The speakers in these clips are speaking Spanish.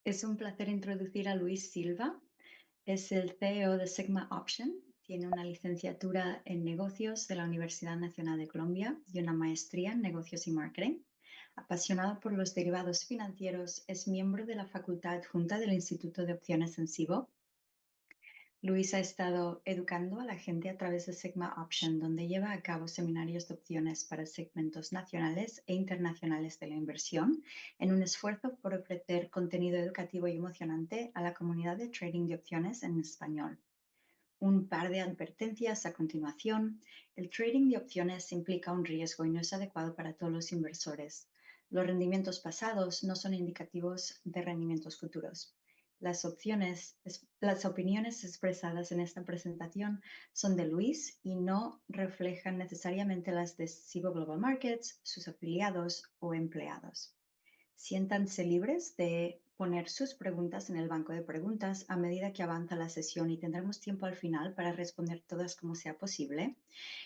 Es un placer introducir a Luis Silva. Es el CEO de Sigma Option. Tiene una licenciatura en negocios de la Universidad Nacional de Colombia y una maestría en negocios y marketing. Apasionado por los derivados financieros, es miembro de la facultad adjunta del Instituto de Opciones en SIBO. Luis ha estado educando a la gente a través de Sigma Option, donde lleva a cabo seminarios de opciones para segmentos nacionales e internacionales de la inversión, en un esfuerzo por ofrecer contenido educativo y emocionante a la comunidad de trading de opciones en español. Un par de advertencias a continuación. El trading de opciones implica un riesgo y no es adecuado para todos los inversores. Los rendimientos pasados no son indicativos de rendimientos futuros. Las opiniones expresadas en esta presentación son de Luis y no reflejan necesariamente las de Cboe Global Markets, sus afiliados o empleados. Siéntanse libres de poner sus preguntas en el banco de preguntas a medida que avanza la sesión y tendremos tiempo al final para responder todas como sea posible.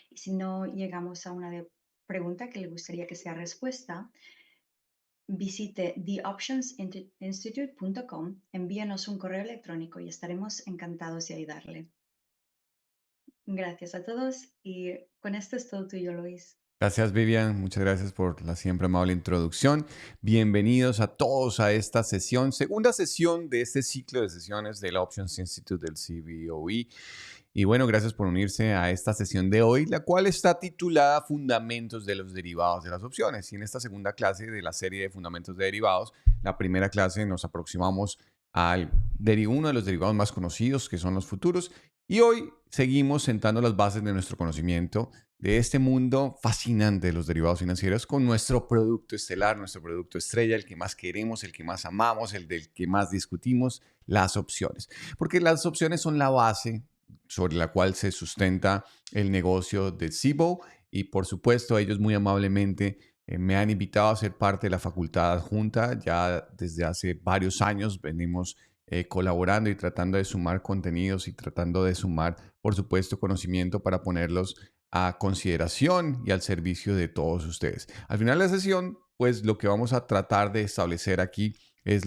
Y si no llegamos a una pregunta que le gustaría que sea respuesta, visite theoptionsinstitute.com, envíenos un correo electrónico y estaremos encantados de ayudarle. Gracias a todos y con esto es todo tuyo, Luis. Gracias, Vivian. Muchas gracias por la siempre amable introducción. Bienvenidos a todos a esta sesión, segunda sesión de este ciclo de sesiones del Options Institute del CBOE. Y bueno, gracias por unirse a esta sesión de hoy, la cual está titulada Fundamentos de los derivados de las opciones. Y en esta segunda clase de la serie de Fundamentos de derivados, la primera clase nos aproximamos al uno de los derivados más conocidos, que son los futuros. Y hoy seguimos sentando las bases de nuestro conocimiento de este mundo fascinante de los derivados financieros con nuestro producto estelar, nuestro producto estrella, el que más queremos, el que más amamos, el del que más discutimos, las opciones. Porque las opciones son la base sobre la cual se sustenta el negocio de Cboe y por supuesto ellos muy amablemente me han invitado a ser parte de la facultad adjunta. Ya desde hace varios años venimos colaborando y tratando de sumar contenidos y tratando de sumar, por supuesto, conocimiento para ponerlos a consideración y al servicio de todos ustedes. Al final de la sesión, pues lo que vamos a tratar de establecer aquí es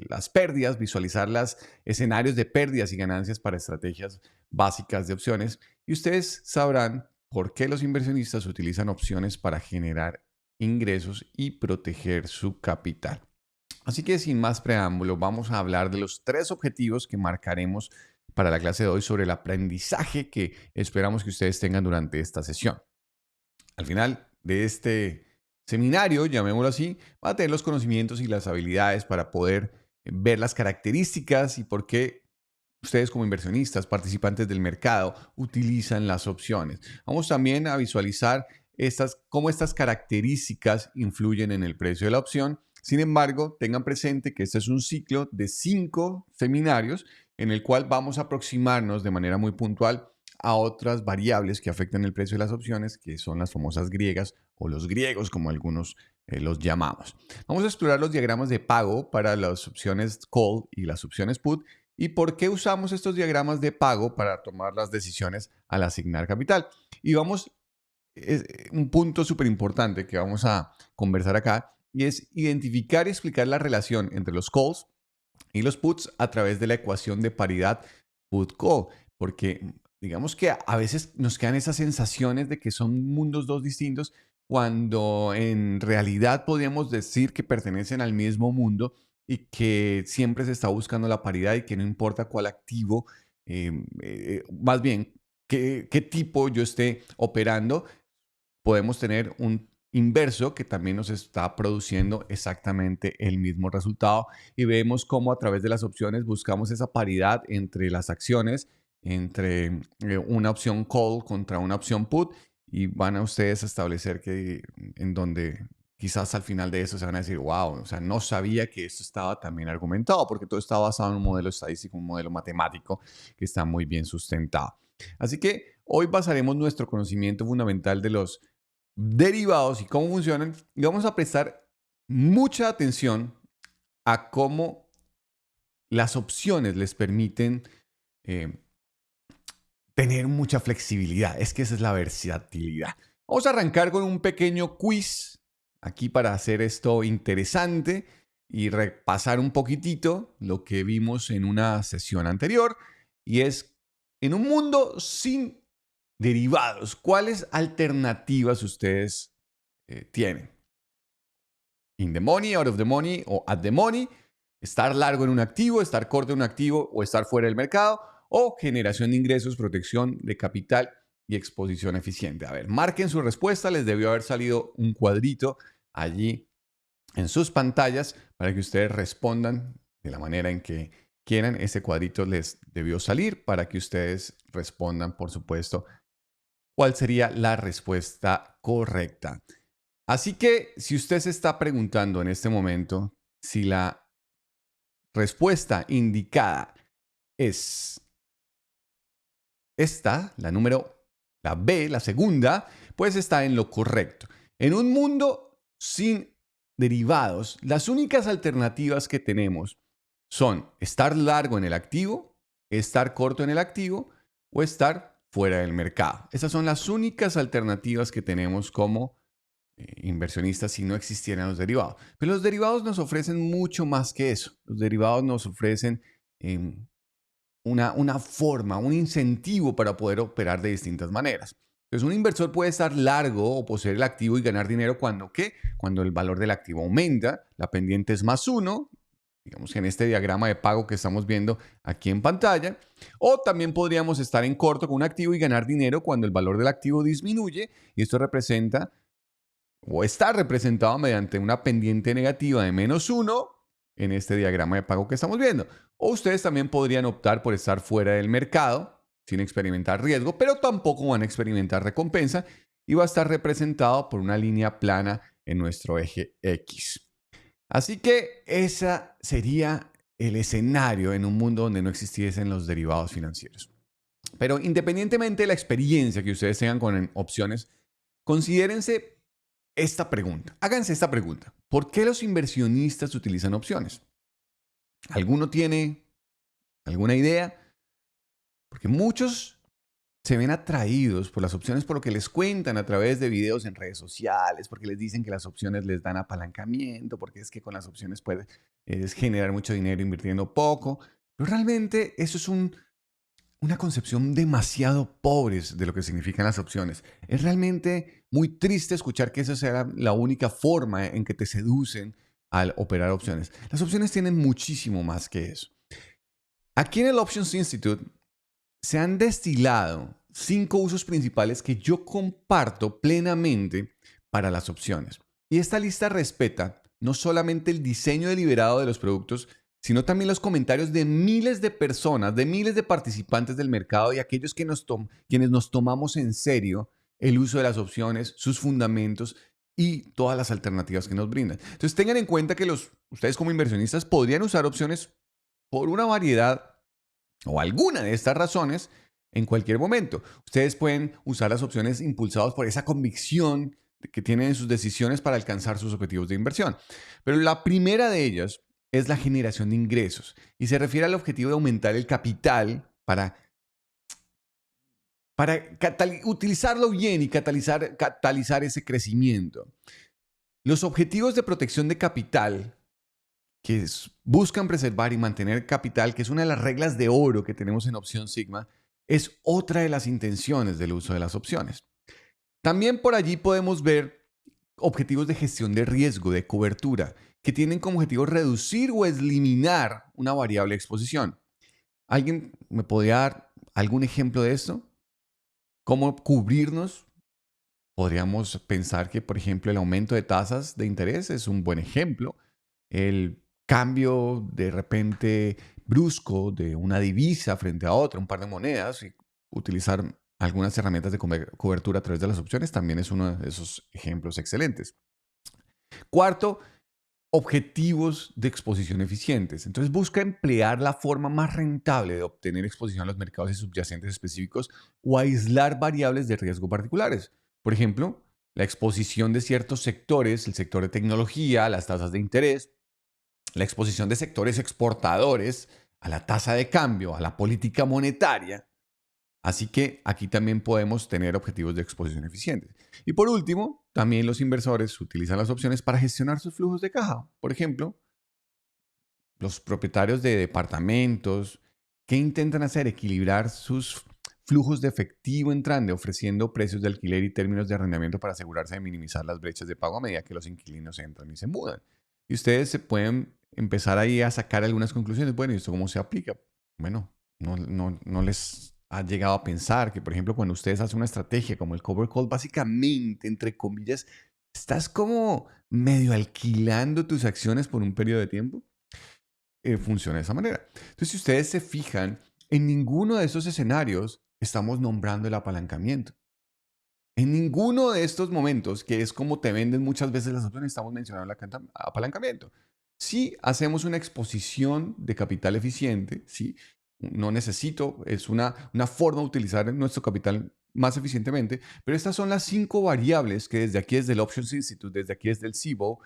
las pérdidas, visualizar los escenarios de pérdidas y ganancias para estrategias básicas de opciones. Y ustedes sabrán por qué los inversionistas utilizan opciones para generar ingresos y proteger su capital. Así que sin más preámbulo, vamos a hablar de los tres objetivos que marcaremos para la clase de hoy sobre el aprendizaje que esperamos que ustedes tengan durante esta sesión. Al final de este seminario, llamémoslo así, va a tener los conocimientos y las habilidades para poder ver las características y por qué ustedes como inversionistas, participantes del mercado, utilizan las opciones. Vamos también a visualizar cómo estas características influyen en el precio de la opción. Sin embargo, tengan presente que este es un ciclo de 5 seminarios en el cual vamos a aproximarnos de manera muy puntual a otras variables que afectan el precio de las opciones, que son las famosas griegas o los griegos, como algunos los llamamos. Vamos a explorar los diagramas de pago para las opciones call y las opciones put y por qué usamos estos diagramas de pago para tomar las decisiones al asignar capital. Y un punto súper importante que vamos a conversar acá y es identificar y explicar la relación entre los calls y los puts a través de la ecuación de paridad put-call, porque digamos que a veces nos quedan esas sensaciones de que son mundos dos distintos cuando en realidad podríamos decir que pertenecen al mismo mundo y que siempre se está buscando la paridad y que no importa cuál activo, más bien qué tipo yo esté operando, podemos tener un inverso que también nos está produciendo exactamente el mismo resultado y vemos cómo a través de las opciones buscamos esa paridad entre las acciones, entre una opción call contra una opción put y van a ustedes a establecer que en donde quizás al final de eso se van a decir, wow, o sea, no sabía que esto estaba también argumentado porque todo está basado en un modelo estadístico, un modelo matemático que está muy bien sustentado. Así que hoy basaremos nuestro conocimiento fundamental de los derivados y cómo funcionan, y vamos a prestar mucha atención a cómo las opciones les permiten eh, tener mucha flexibilidad. Es que esa es la versatilidad. Vamos a arrancar con un pequeño quiz aquí para hacer esto interesante. y repasar un poquitito lo que vimos en una sesión anterior, y es, en un mundo sin derivados, ¿cuáles alternativas ustedes tienen? In the money, out of the money o at the money, estar largo en un activo, estar corto en un activo o estar fuera del mercado, o generación de ingresos, protección de capital y exposición eficiente. A ver, marquen su respuesta, les debió haber salido un cuadrito allí en sus pantallas para que ustedes respondan de la manera en que quieran. Ese cuadrito les debió salir para que ustedes respondan, por supuesto, cuál sería la respuesta correcta. Así que si usted se está preguntando en este momento si la respuesta indicada es esta, la B, la segunda, pues está en lo correcto. En un mundo sin derivados, las únicas alternativas que tenemos son estar largo en el activo, estar corto en el activo o estar fuera del mercado. Esas son las únicas alternativas que tenemos como inversionistas si no existieran los derivados. Pero los derivados nos ofrecen mucho más que eso. Los derivados nos ofrecen una forma, un incentivo para poder operar de distintas maneras. Entonces, un inversor puede estar largo o poseer el activo y ganar dinero cuando, ¿qué? Cuando el valor del activo aumenta, la pendiente es +1, digamos que en este diagrama de pago que estamos viendo aquí en pantalla, o también podríamos estar en corto con un activo y ganar dinero cuando el valor del activo disminuye, y esto representa o está representado mediante una pendiente negativa de -1 en este diagrama de pago que estamos viendo. O ustedes también podrían optar por estar fuera del mercado sin experimentar riesgo, pero tampoco van a experimentar recompensa y va a estar representado por una línea plana en nuestro eje X. Así que ese sería el escenario en un mundo donde no existiesen los derivados financieros. Pero independientemente de la experiencia que ustedes tengan con opciones, considérense esta pregunta. Háganse esta pregunta. ¿Por qué los inversionistas utilizan opciones? ¿Alguno tiene alguna idea? Porque muchos se ven atraídos por las opciones por lo que les cuentan a través de videos en redes sociales, porque les dicen que las opciones les dan apalancamiento, porque es que con las opciones puedes generar mucho dinero invirtiendo poco. Pero realmente eso es una concepción demasiado pobre de lo que significan las opciones. Es realmente muy triste escuchar que esa sea la única forma en que te seducen al operar opciones. Las opciones tienen muchísimo más que eso. Aquí en el Options Institute se han destilado 5 usos principales que yo comparto plenamente para las opciones. Y esta lista respeta no solamente el diseño deliberado de los productos, sino también los comentarios de miles de personas, de miles de participantes del mercado y aquellos que quienes nos tomamos en serio el uso de las opciones, sus fundamentos y todas las alternativas que nos brindan. Entonces tengan en cuenta que ustedes como inversionistas podrían usar opciones por una variedad o alguna de estas razones en cualquier momento. Ustedes pueden usar las opciones impulsadas por esa convicción que tienen en sus decisiones para alcanzar sus objetivos de inversión. Pero la primera de ellas es la generación de ingresos y se refiere al objetivo de aumentar el capital para utilizarlo bien y catalizar ese crecimiento. Los objetivos de protección de capital que buscan preservar y mantener capital, que es una de las reglas de oro que tenemos en Opción Sigma, es otra de las intenciones del uso de las opciones. También por allí podemos ver objetivos de gestión de riesgo, de cobertura, que tienen como objetivo reducir o eliminar una variable de exposición. ¿Alguien me podría dar algún ejemplo de esto? ¿Cómo cubrirnos? Podríamos pensar que, por ejemplo, el aumento de tasas de interés es un buen ejemplo. El cambio de repente brusco de una divisa frente a otra, un par de monedas, y utilizar algunas herramientas de cobertura a través de las opciones también es uno de esos ejemplos excelentes. Cuarto, objetivos de exposición eficientes. Entonces busca emplear la forma más rentable de obtener exposición a los mercados y subyacentes específicos o aislar variables de riesgo particulares. Por ejemplo, la exposición de ciertos sectores, el sector de tecnología, las tasas de interés, la exposición de sectores exportadores a la tasa de cambio, a la política monetaria. Así que aquí también podemos tener objetivos de exposición eficientes. Y por último, también los inversores utilizan las opciones para gestionar sus flujos de caja. Por ejemplo, los propietarios de departamentos, ¿qué intentan hacer? Equilibrar sus flujos de efectivo entrante, ofreciendo precios de alquiler y términos de arrendamiento para asegurarse de minimizar las brechas de pago a medida que los inquilinos entran y se mudan. Y ustedes se pueden empezar ahí a sacar algunas conclusiones. Bueno, ¿y esto cómo se aplica? Bueno, no les ha llegado a pensar que, por ejemplo, cuando ustedes hacen una estrategia como el cover call, básicamente, entre comillas, estás como medio alquilando tus acciones por un periodo de tiempo. Funciona de esa manera. Entonces, si ustedes se fijan, en ninguno de estos escenarios estamos nombrando el apalancamiento. En ninguno de estos momentos, que es como te venden muchas veces las opciones, estamos mencionando el apalancamiento. Si hacemos una exposición de capital eficiente, sí, no necesito, es una forma de utilizar nuestro capital más eficientemente, pero estas son las 5 variables que desde aquí, desde el Options Institute, desde aquí, desde el CIBO,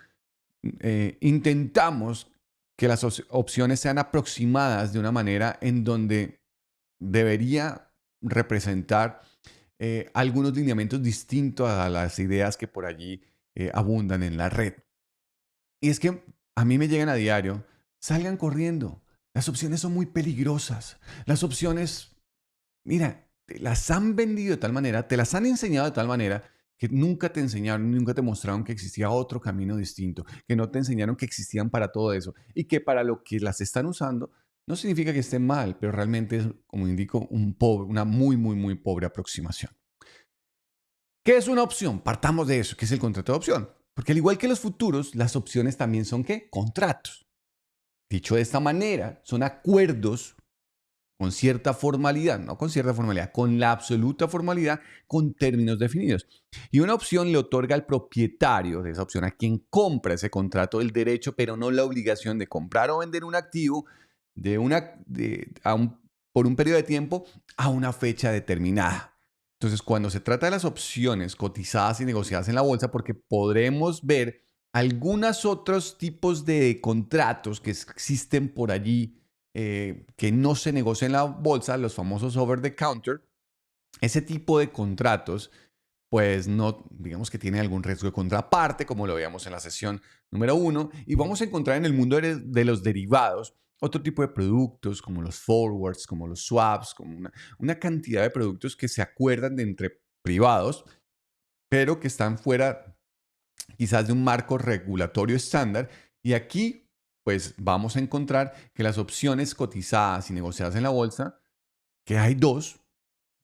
intentamos que las opciones sean aproximadas de una manera en donde debería representar algunos lineamientos distintos a las ideas que por allí abundan en la red. Y es que a mí me llegan a diario, salgan corriendo. Las opciones son muy peligrosas. Las opciones, mira, te las han vendido de tal manera, te las han enseñado de tal manera que nunca te enseñaron, nunca te mostraron que existía otro camino distinto, que no te enseñaron que existían para todo eso y que para lo que las están usando no significa que estén mal, pero realmente es, como indico, una muy, muy, muy pobre aproximación. ¿Qué es una opción? Partamos de eso, ¿qué es el contrato de opción? Porque al igual que los futuros, las opciones también son ¿qué? Contratos. Dicho de esta manera, son acuerdos con cierta formalidad, no con cierta formalidad, con la absoluta formalidad, con términos definidos. Y una opción le otorga al propietario de esa opción, a quien compra ese contrato, el derecho, pero no la obligación de comprar o vender un activo por un periodo de tiempo a una fecha determinada. Entonces, cuando se trata de las opciones cotizadas y negociadas en la bolsa, porque podremos ver algunos otros tipos de contratos que existen por allí, que no se negocia en la bolsa, los famosos over the counter, ese tipo de contratos, pues no, digamos que tiene algún riesgo de contraparte, como lo veíamos en la sesión número 1, y vamos a encontrar en el mundo de los derivados otro tipo de productos, como los forwards, como los swaps, como una cantidad de productos que se acuerdan de entre privados, pero que están fuera quizás de un marco regulatorio estándar. Y aquí, pues vamos a encontrar que las opciones cotizadas y negociadas en la bolsa, que hay dos,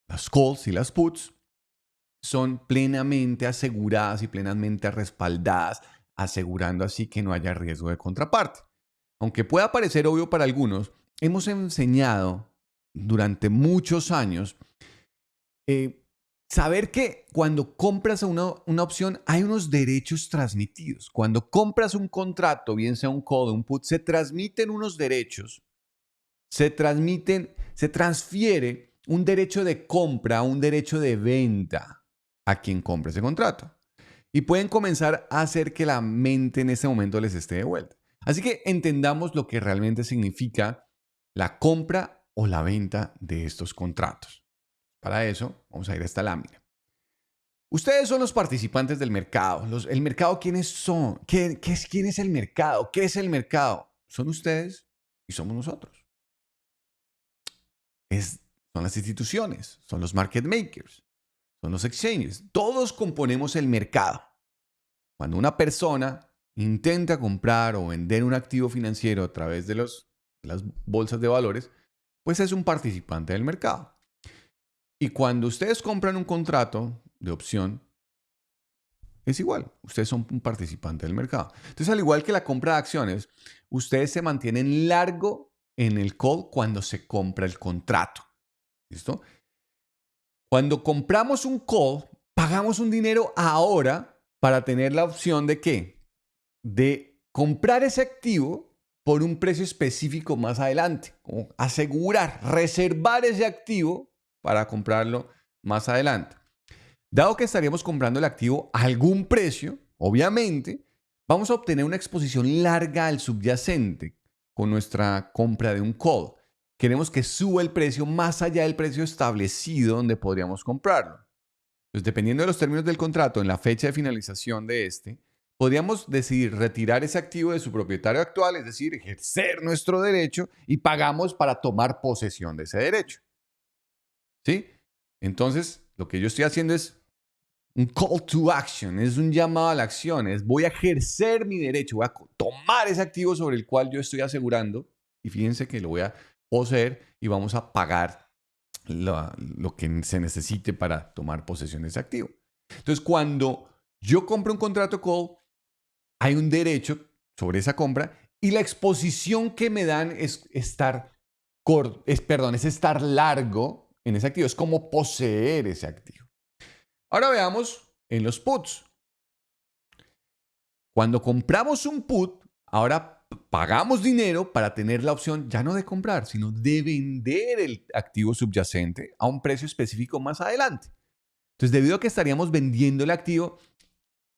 las calls y las puts, son plenamente aseguradas y plenamente respaldadas, asegurando así que no haya riesgo de contraparte. Aunque pueda parecer obvio para algunos, hemos enseñado durante muchos años saber que cuando compras una opción hay unos derechos transmitidos. Cuando compras un contrato, bien sea un call o un put, se transmiten unos derechos, se transfiere un derecho de compra, un derecho de venta a quien compra ese contrato. Y pueden comenzar a hacer que la mente en ese momento les esté de vuelta. Así que entendamos lo que realmente significa la compra o la venta de estos contratos. Para eso, vamos a ir a esta lámina. Ustedes son los participantes del mercado. ¿El mercado quiénes son? ¿Quién es el mercado? ¿Qué es el mercado? Son ustedes y somos nosotros. Son las instituciones, son los market makers, son los exchanges. Todos componemos el mercado. Cuando una persona intenta comprar o vender un activo financiero a través de las bolsas de valores, pues es un participante del mercado. Y cuando ustedes compran un contrato de opción, es igual, ustedes son un participante del mercado. Entonces, al igual que la compra de acciones, ustedes se mantienen largo en el call cuando se compra el contrato. ¿Listo? Cuando compramos un call, pagamos un dinero ahora para tener la opción de ¿qué? De comprar ese activo por un precio específico más adelante. Como asegurar, reservar ese activo para comprarlo más adelante. Dado que estaríamos comprando el activo a algún precio, obviamente, vamos a obtener una exposición larga al subyacente con nuestra compra de un call. Queremos que suba el precio más allá del precio establecido donde podríamos comprarlo. Entonces, dependiendo de los términos del contrato, en la fecha de finalización de este, podríamos decidir retirar ese activo de su propietario actual, es decir, ejercer nuestro derecho y pagamos para tomar posesión de ese derecho. ¿Sí? Entonces, lo que yo estoy haciendo es un call to action, es un llamado a la acción, es voy a ejercer mi derecho, voy a tomar ese activo sobre el cual yo estoy asegurando y fíjense que lo voy a poseer y vamos a pagar lo que se necesite para tomar posesión de ese activo. Entonces, cuando yo compro un contrato call, hay un derecho sobre esa compra y la exposición que me dan es estar es estar largo en ese activo, es como poseer ese activo. Ahora veamos en los puts. Cuando compramos un put, ahora pagamos dinero para tener la opción ya no de comprar, sino de vender el activo subyacente a un precio específico más adelante. Entonces, debido a que estaríamos vendiendo el activo,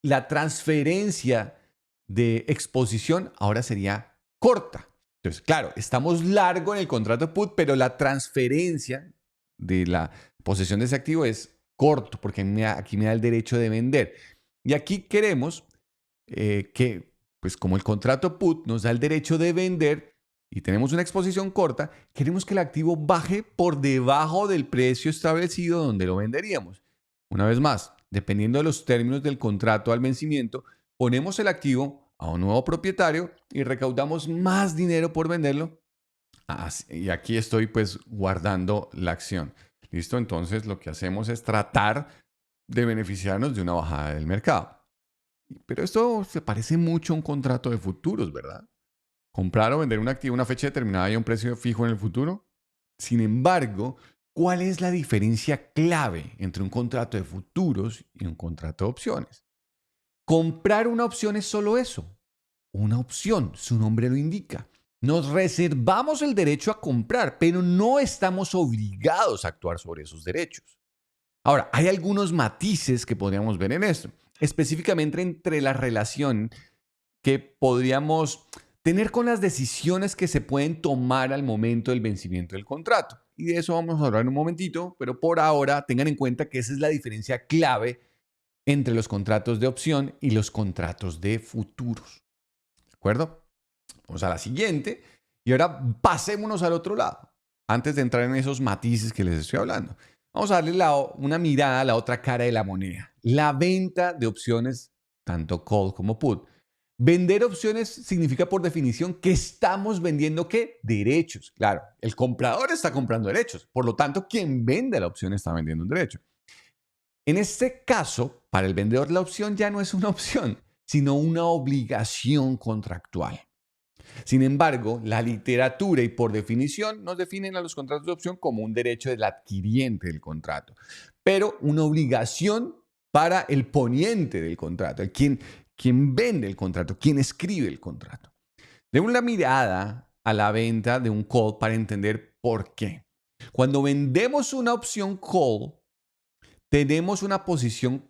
la transferencia de exposición ahora sería corta. Entonces, claro, estamos largo en el contrato put, pero la transferencia de la posesión de ese activo es corto, porque aquí me da el derecho de vender. Y aquí queremos que, pues como el contrato put nos da el derecho de vender y tenemos una exposición corta, queremos que el activo baje por debajo del precio establecido donde lo venderíamos. Una vez más, dependiendo de los términos del contrato al vencimiento, ponemos el activo a un nuevo propietario y recaudamos más dinero por venderlo. Y aquí estoy pues guardando la acción. ¿Listo? Entonces lo que hacemos es tratar de beneficiarnos de una bajada del mercado. Pero esto se parece mucho a un contrato de futuros, ¿verdad? Comprar o vender un activo a una fecha determinada y a un precio fijo en el futuro. Sin embargo, ¿cuál es la diferencia clave entre un contrato de futuros y un contrato de opciones? Comprar una opción es solo eso, una opción, su nombre lo indica. Nos reservamos el derecho a comprar, pero no estamos obligados a actuar sobre esos derechos. Ahora, hay algunos matices que podríamos ver en esto, específicamente entre la relación que podríamos tener con las decisiones que se pueden tomar al momento del vencimiento del contrato. Y de eso vamos a hablar en un momentito, pero por ahora tengan en cuenta que esa es la diferencia clave entre los contratos de opción y los contratos de futuros. ¿De acuerdo? Vamos a la siguiente y ahora pasémonos al otro lado, antes de entrar en esos matices que les estoy hablando. Vamos a darle una mirada a la otra cara de la moneda, la venta de opciones, tanto call como put. Vender opciones significa por definición que estamos vendiendo ¿qué? Derechos. Claro, el comprador está comprando derechos. Por lo tanto, quien vende la opción está vendiendo un derecho. En este caso, para el vendedor la opción ya no es una opción, sino una obligación contractual. Sin embargo, la literatura y por definición nos definen a los contratos de opción como un derecho del adquiriente del contrato, pero una obligación para el poniente del contrato, quien vende el contrato, quien escribe el contrato. De una mirada a la venta de un call para entender por qué. Cuando vendemos una opción call, tenemos una posición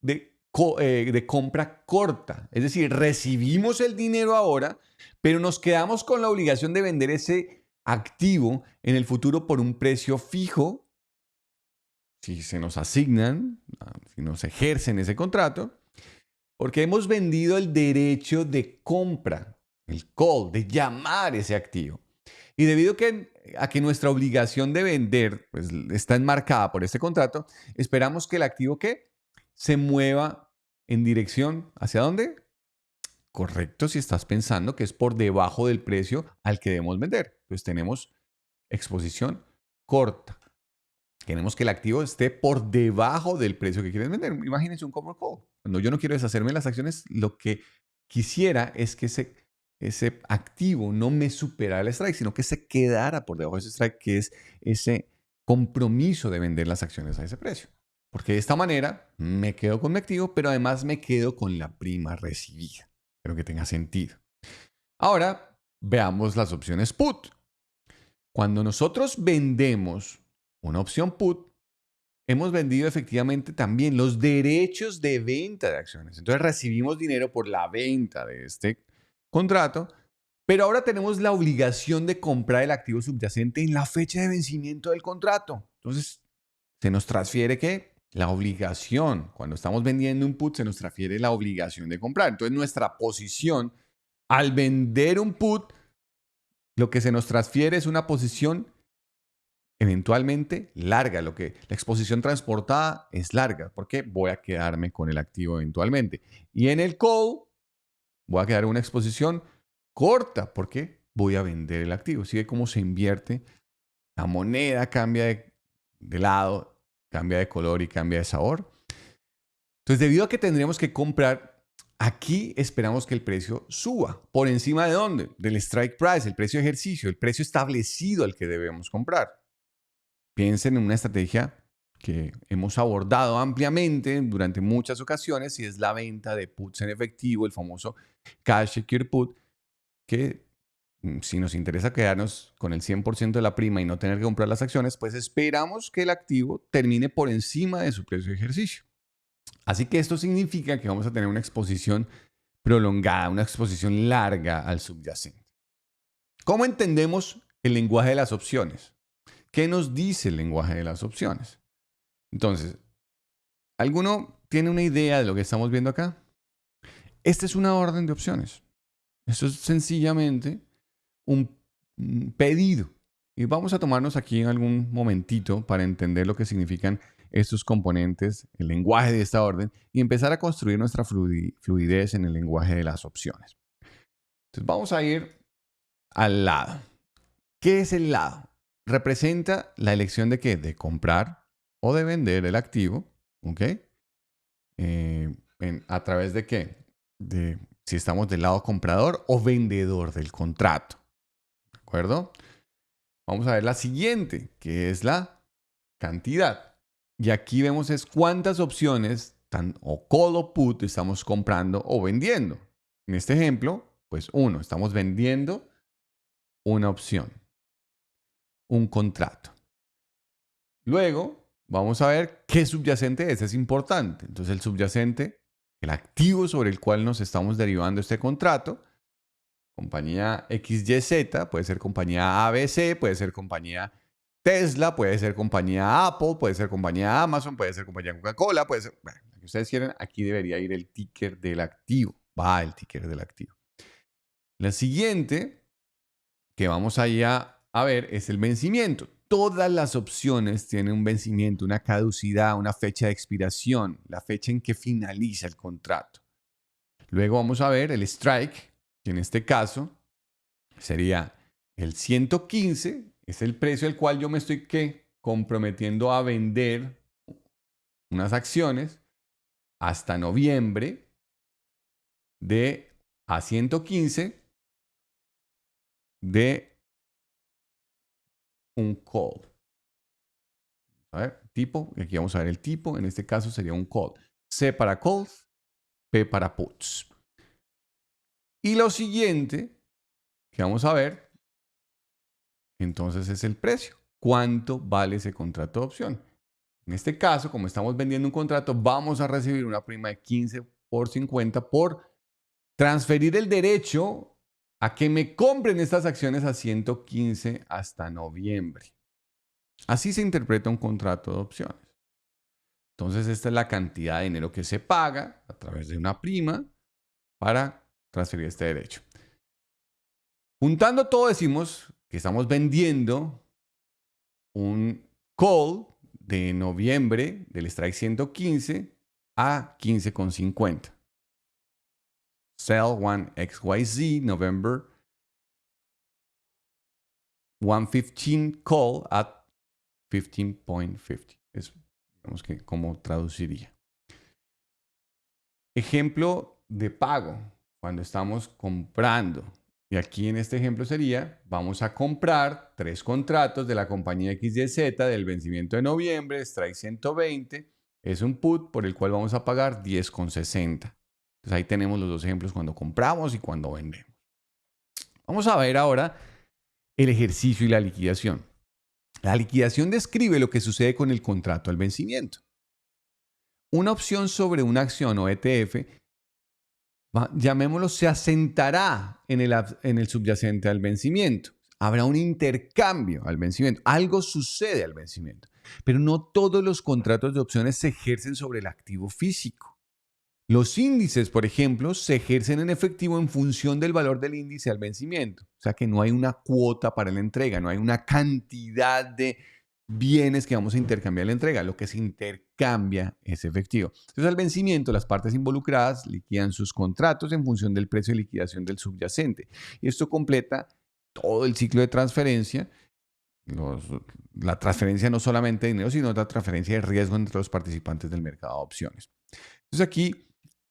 de compra corta. Es decir, recibimos el dinero ahora, pero nos quedamos con la obligación de vender ese activo en el futuro por un precio fijo, si se nos asignan, si nos ejercen ese contrato, porque hemos vendido el derecho de compra, el call, de llamar ese activo. Y debido a que nuestra obligación de vender pues, está enmarcada por este contrato, esperamos que el activo ¿qué? Se mueva en dirección ¿hacia dónde? Correcto, si estás pensando que es por debajo del precio al que debemos vender. Pues tenemos exposición corta. Queremos que el activo esté por debajo del precio que quieres vender. Imagínense un cover call. Cuando yo no quiero deshacerme de las acciones, lo que quisiera es que ese activo no me superara el strike, sino que se quedara por debajo de ese strike, que es ese compromiso de vender las acciones a ese precio. Porque de esta manera me quedo con mi activo, pero además me quedo con la prima recibida. Espero que tenga sentido. Ahora veamos las opciones put. Cuando nosotros vendemos una opción put, hemos vendido efectivamente también los derechos de venta de acciones. Entonces recibimos dinero por la venta de este contrato, pero ahora tenemos la obligación de comprar el activo subyacente en la fecha de vencimiento del contrato. Entonces, se nos transfiere ¿qué? la obligación. Cuando estamos vendiendo un put se nos transfiere la obligación de comprar. Entonces nuestra posición al vender un put, lo que se nos transfiere es una posición eventualmente larga. La exposición transportada es larga porque voy a quedarme con el activo eventualmente. Y en el call voy a quedar en una exposición corta porque voy a vender el activo. Sigue cómo se invierte. La moneda cambia de lado, cambia de color y cambia de sabor. Entonces, debido a que tendríamos que comprar, aquí esperamos que el precio suba. ¿Por encima de dónde? Del strike price, el precio de ejercicio, el precio establecido al que debemos comprar. Piensen en una estrategia que hemos abordado ampliamente durante muchas ocasiones y es la venta de puts en efectivo, el famoso cash secure put, que si nos interesa quedarnos con el 100% de la prima y no tener que comprar las acciones, pues esperamos que el activo termine por encima de su precio de ejercicio. Así que esto significa que vamos a tener una exposición prolongada, una exposición larga al subyacente. ¿Cómo entendemos el lenguaje de las opciones? ¿Qué nos dice el lenguaje de las opciones? Entonces, ¿alguno tiene una idea de lo que estamos viendo acá? Esta es una orden de opciones. Esto es sencillamente un pedido. Y vamos a tomarnos aquí algún momentito para entender lo que significan estos componentes, el lenguaje de esta orden y empezar a construir nuestra fluidez en el lenguaje de las opciones. Entonces vamos a ir al lado. ¿Qué es el lado? Representa la elección de qué? De comprar o de vender el activo, ¿ok? ¿A través de qué? De si estamos del lado comprador o vendedor del contrato, ¿de acuerdo? Vamos a ver la siguiente, que es la cantidad. Y aquí vemos es cuántas opciones, o call o put, estamos comprando o vendiendo. En este ejemplo, pues estamos vendiendo una opción, un contrato. Luego, vamos a ver qué subyacente es importante. Entonces, el subyacente, el activo sobre el cual nos estamos derivando este contrato, compañía XYZ, puede ser compañía ABC, puede ser compañía Tesla, puede ser compañía Apple, puede ser compañía Amazon, puede ser compañía Coca-Cola, puede ser, bueno, lo que ustedes quieran, aquí debería ir el ticker del activo, va el ticker del activo. La siguiente que vamos allá a ver es el vencimiento. Todas las opciones tienen un vencimiento, una caducidad, una fecha de expiración, la fecha en que finaliza el contrato. Luego vamos a ver el strike, que en este caso sería el 115, es el precio al cual yo me estoy comprometiendo a vender unas acciones hasta noviembre a 115 de un call. A ver, tipo, aquí vamos a ver el tipo, en este caso sería un call. C para calls, P para puts. Y lo siguiente que vamos a ver, entonces es el precio. ¿Cuánto vale ese contrato de opción? En este caso, como estamos vendiendo un contrato, vamos a recibir una prima de 15 por 50 por transferir el derecho a que me compren estas acciones a 115 hasta noviembre. Así se interpreta un contrato de opciones. Entonces, esta es la cantidad de dinero que se paga a través de una prima para transferir este derecho. Juntando todo, decimos que estamos vendiendo un call de noviembre del strike 115 a 15,50. Sell 1XYZ November 115 call at 15.50. Es, digamos que, ¿cómo traduciría? Ejemplo de pago, cuando estamos comprando. Y aquí en este ejemplo sería, vamos a comprar 3 contratos de la compañía XYZ del vencimiento de noviembre, strike 120. Es un put por el cual vamos a pagar 10,60. Entonces ahí tenemos los dos ejemplos cuando compramos y cuando vendemos. Vamos a ver ahora el ejercicio y la liquidación. La liquidación describe lo que sucede con el contrato al vencimiento. Una opción sobre una acción o ETF, llamémoslo, se asentará en el subyacente al vencimiento. habrá un intercambio al vencimiento. Algo sucede al vencimiento. Pero no todos los contratos de opciones se ejercen sobre el activo físico. Los índices, por ejemplo, se ejercen en efectivo en función del valor del índice al vencimiento. O sea que no hay una cuota para la entrega, no hay una cantidad de bienes que vamos a intercambiar en la entrega. Lo que se intercambia es efectivo. Entonces, al vencimiento, las partes involucradas liquidan sus contratos en función del precio de liquidación del subyacente. Y esto completa todo el ciclo de transferencia. La transferencia no solamente de dinero, sino la transferencia de riesgo entre los participantes del mercado de opciones. Entonces aquí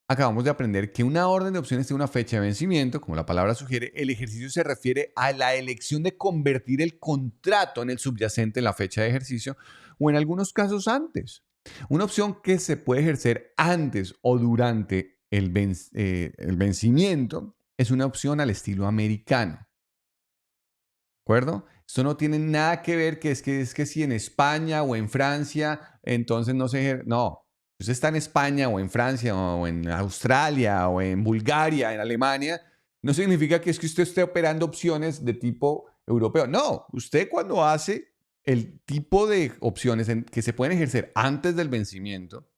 acabamos de aprender que una orden de opciones tiene una fecha de vencimiento, como la palabra sugiere. El ejercicio se refiere a la elección de convertir el contrato en el subyacente en la fecha de ejercicio o en algunos casos antes. Una opción que se puede ejercer antes o durante el vencimiento es una opción al estilo americano. ¿De acuerdo? Esto no tiene nada que ver que es que si en España o en Francia, entonces no se ejerce. No, usted está en España o en Francia o en Australia o en Bulgaria, en Alemania, no significa que es que usted esté operando opciones de tipo europeo. No, usted cuando hace el tipo de opciones que se pueden ejercer antes del vencimiento,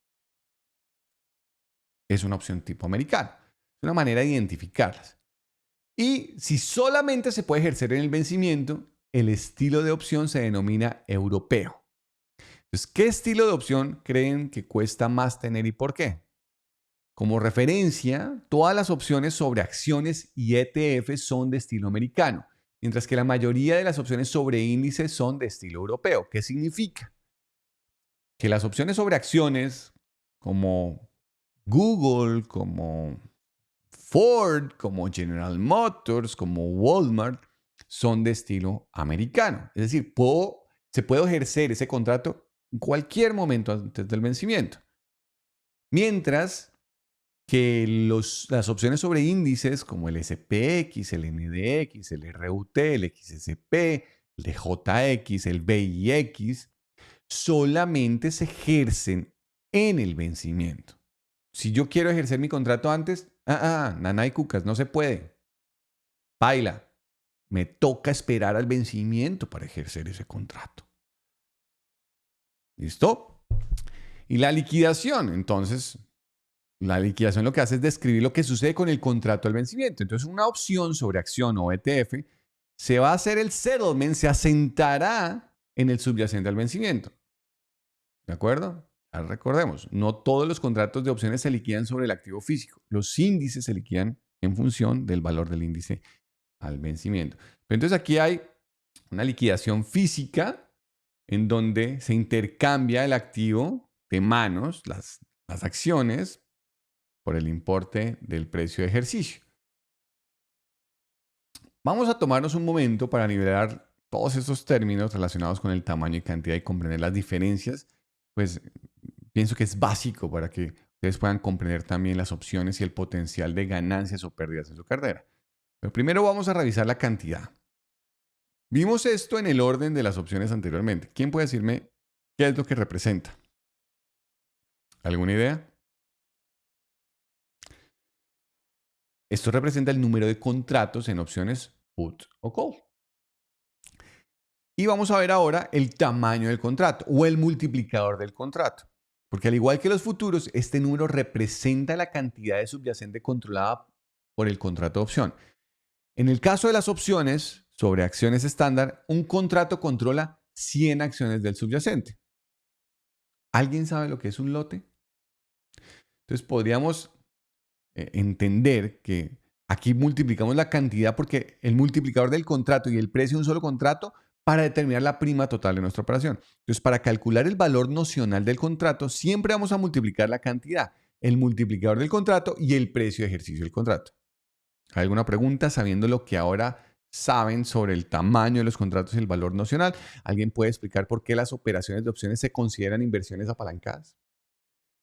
es una opción tipo americano. Es una manera de identificarlas. Y si solamente se puede ejercer en el vencimiento, el estilo de opción se denomina europeo. Entonces, ¿qué estilo de opción creen que cuesta más tener y por qué? Como referencia, todas las opciones sobre acciones y ETF son de estilo americano, mientras que la mayoría de las opciones sobre índices son de estilo europeo. ¿Qué significa? Que las opciones sobre acciones, como Google, como Ford, como General Motors, como Walmart, son de estilo americano. Es decir, se puede ejercer ese contrato en cualquier momento antes del vencimiento. Mientras que las opciones sobre índices como el SPX, el NDX, el RUT, el XSP, el DJX, el VIX, solamente se ejercen en el vencimiento. Si yo quiero ejercer mi contrato antes, nanay cucas, no se puede. Paila, me toca esperar al vencimiento para ejercer ese contrato. ¿Listo? Y la liquidación, entonces, la liquidación lo que hace es describir lo que sucede con el contrato al vencimiento. Entonces, una opción sobre acción o ETF, se va a hacer el settlement, se asentará en el subyacente al vencimiento. ¿De acuerdo? Recordemos, no todos los contratos de opciones se liquidan sobre el activo físico. Los índices se liquidan en función del valor del índice al vencimiento. Pero entonces aquí hay una liquidación física en donde se intercambia el activo de manos, las acciones, por el importe del precio de ejercicio. Vamos a tomarnos un momento para nivelar todos estos términos relacionados con el tamaño y cantidad y comprender las diferencias. Pues pienso que es básico para que ustedes puedan comprender también las opciones y el potencial de ganancias o pérdidas en su cartera. Pero primero vamos a revisar la cantidad. Vimos esto en el orden de las opciones anteriormente. ¿Quién puede decirme qué es lo que representa? ¿Alguna idea? Esto representa el número de contratos en opciones put o call. Y vamos a ver ahora el tamaño del contrato o el multiplicador del contrato. Porque al igual que los futuros, este número representa la cantidad de subyacente controlada por el contrato de opción. En el caso de las opciones sobre acciones estándar, un contrato controla 100 acciones del subyacente. ¿Alguien sabe lo que es un lote? Entonces podríamos entender que aquí multiplicamos la cantidad porque el multiplicador del contrato y el precio de un solo contrato para determinar la prima total de nuestra operación. Entonces, para calcular el valor nocional del contrato, siempre vamos a multiplicar la cantidad, el multiplicador del contrato y el precio de ejercicio del contrato. ¿Hay alguna pregunta sabiendo lo que ahora saben sobre el tamaño de los contratos y el valor nocional? ¿Alguien puede explicar por qué las operaciones de opciones se consideran inversiones apalancadas?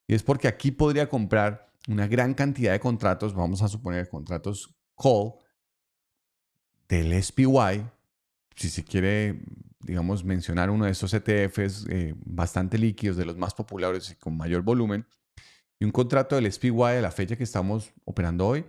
Y es porque aquí podría comprar una gran cantidad de contratos, vamos a suponer contratos call del SPY, si se quiere, digamos, mencionar uno de estos ETFs bastante líquidos, de los más populares y con mayor volumen, y un contrato del SPY a la fecha que estamos operando hoy,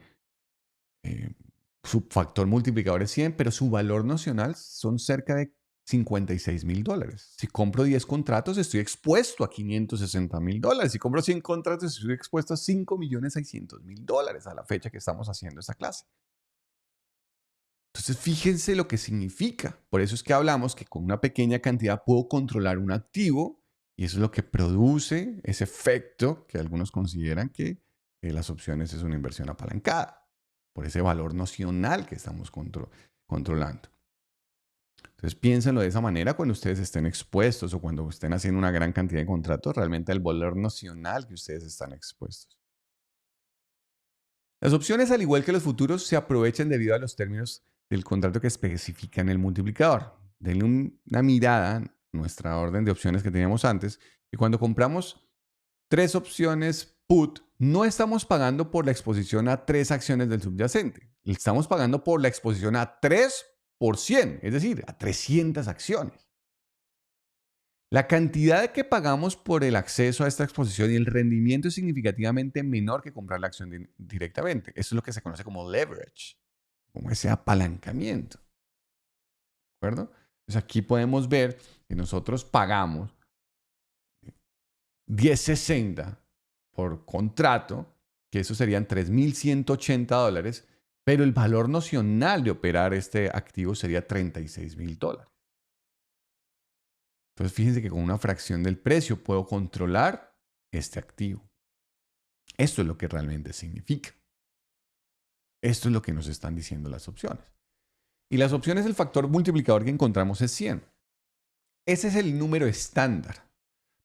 Su factor multiplicador es 100, pero su valor nocional son cerca de $56,000. Si compro 10 contratos, estoy expuesto a $560,000. Si compro 100 contratos, estoy expuesto a $5,600,000 a la fecha que estamos haciendo esta clase. Entonces, fíjense lo que significa. Por eso es que hablamos que con una pequeña cantidad puedo controlar un activo y eso es lo que produce ese efecto que algunos consideran que las opciones es una inversión apalancada por ese valor nocional que estamos controlando. Entonces, piénsenlo de esa manera cuando ustedes estén expuestos o cuando estén haciendo una gran cantidad de contratos, realmente el valor nocional que ustedes están expuestos. Las opciones, al igual que los futuros, se aprovechan debido a los términos del contrato que especifican el multiplicador. Denle una mirada a nuestra orden de opciones que teníamos antes. Y cuando compramos 3 opciones put, no estamos pagando por la exposición a 3 acciones del subyacente. Estamos pagando por la exposición a 3 por 100, es decir, a 300 acciones. La cantidad que pagamos por el acceso a esta exposición y el rendimiento es significativamente menor que comprar la acción directamente. Eso es lo que se conoce como leverage, como ese apalancamiento. ¿De acuerdo? Entonces aquí podemos ver que nosotros pagamos $10.60 por contrato, que eso serían $3,180, pero el valor nocional de operar este activo sería $36,000. Entonces, fíjense que con una fracción del precio puedo controlar este activo. Esto es lo que realmente significa. Esto es lo que nos están diciendo las opciones. Y las opciones, el factor multiplicador que encontramos es 100. Ese es el número estándar.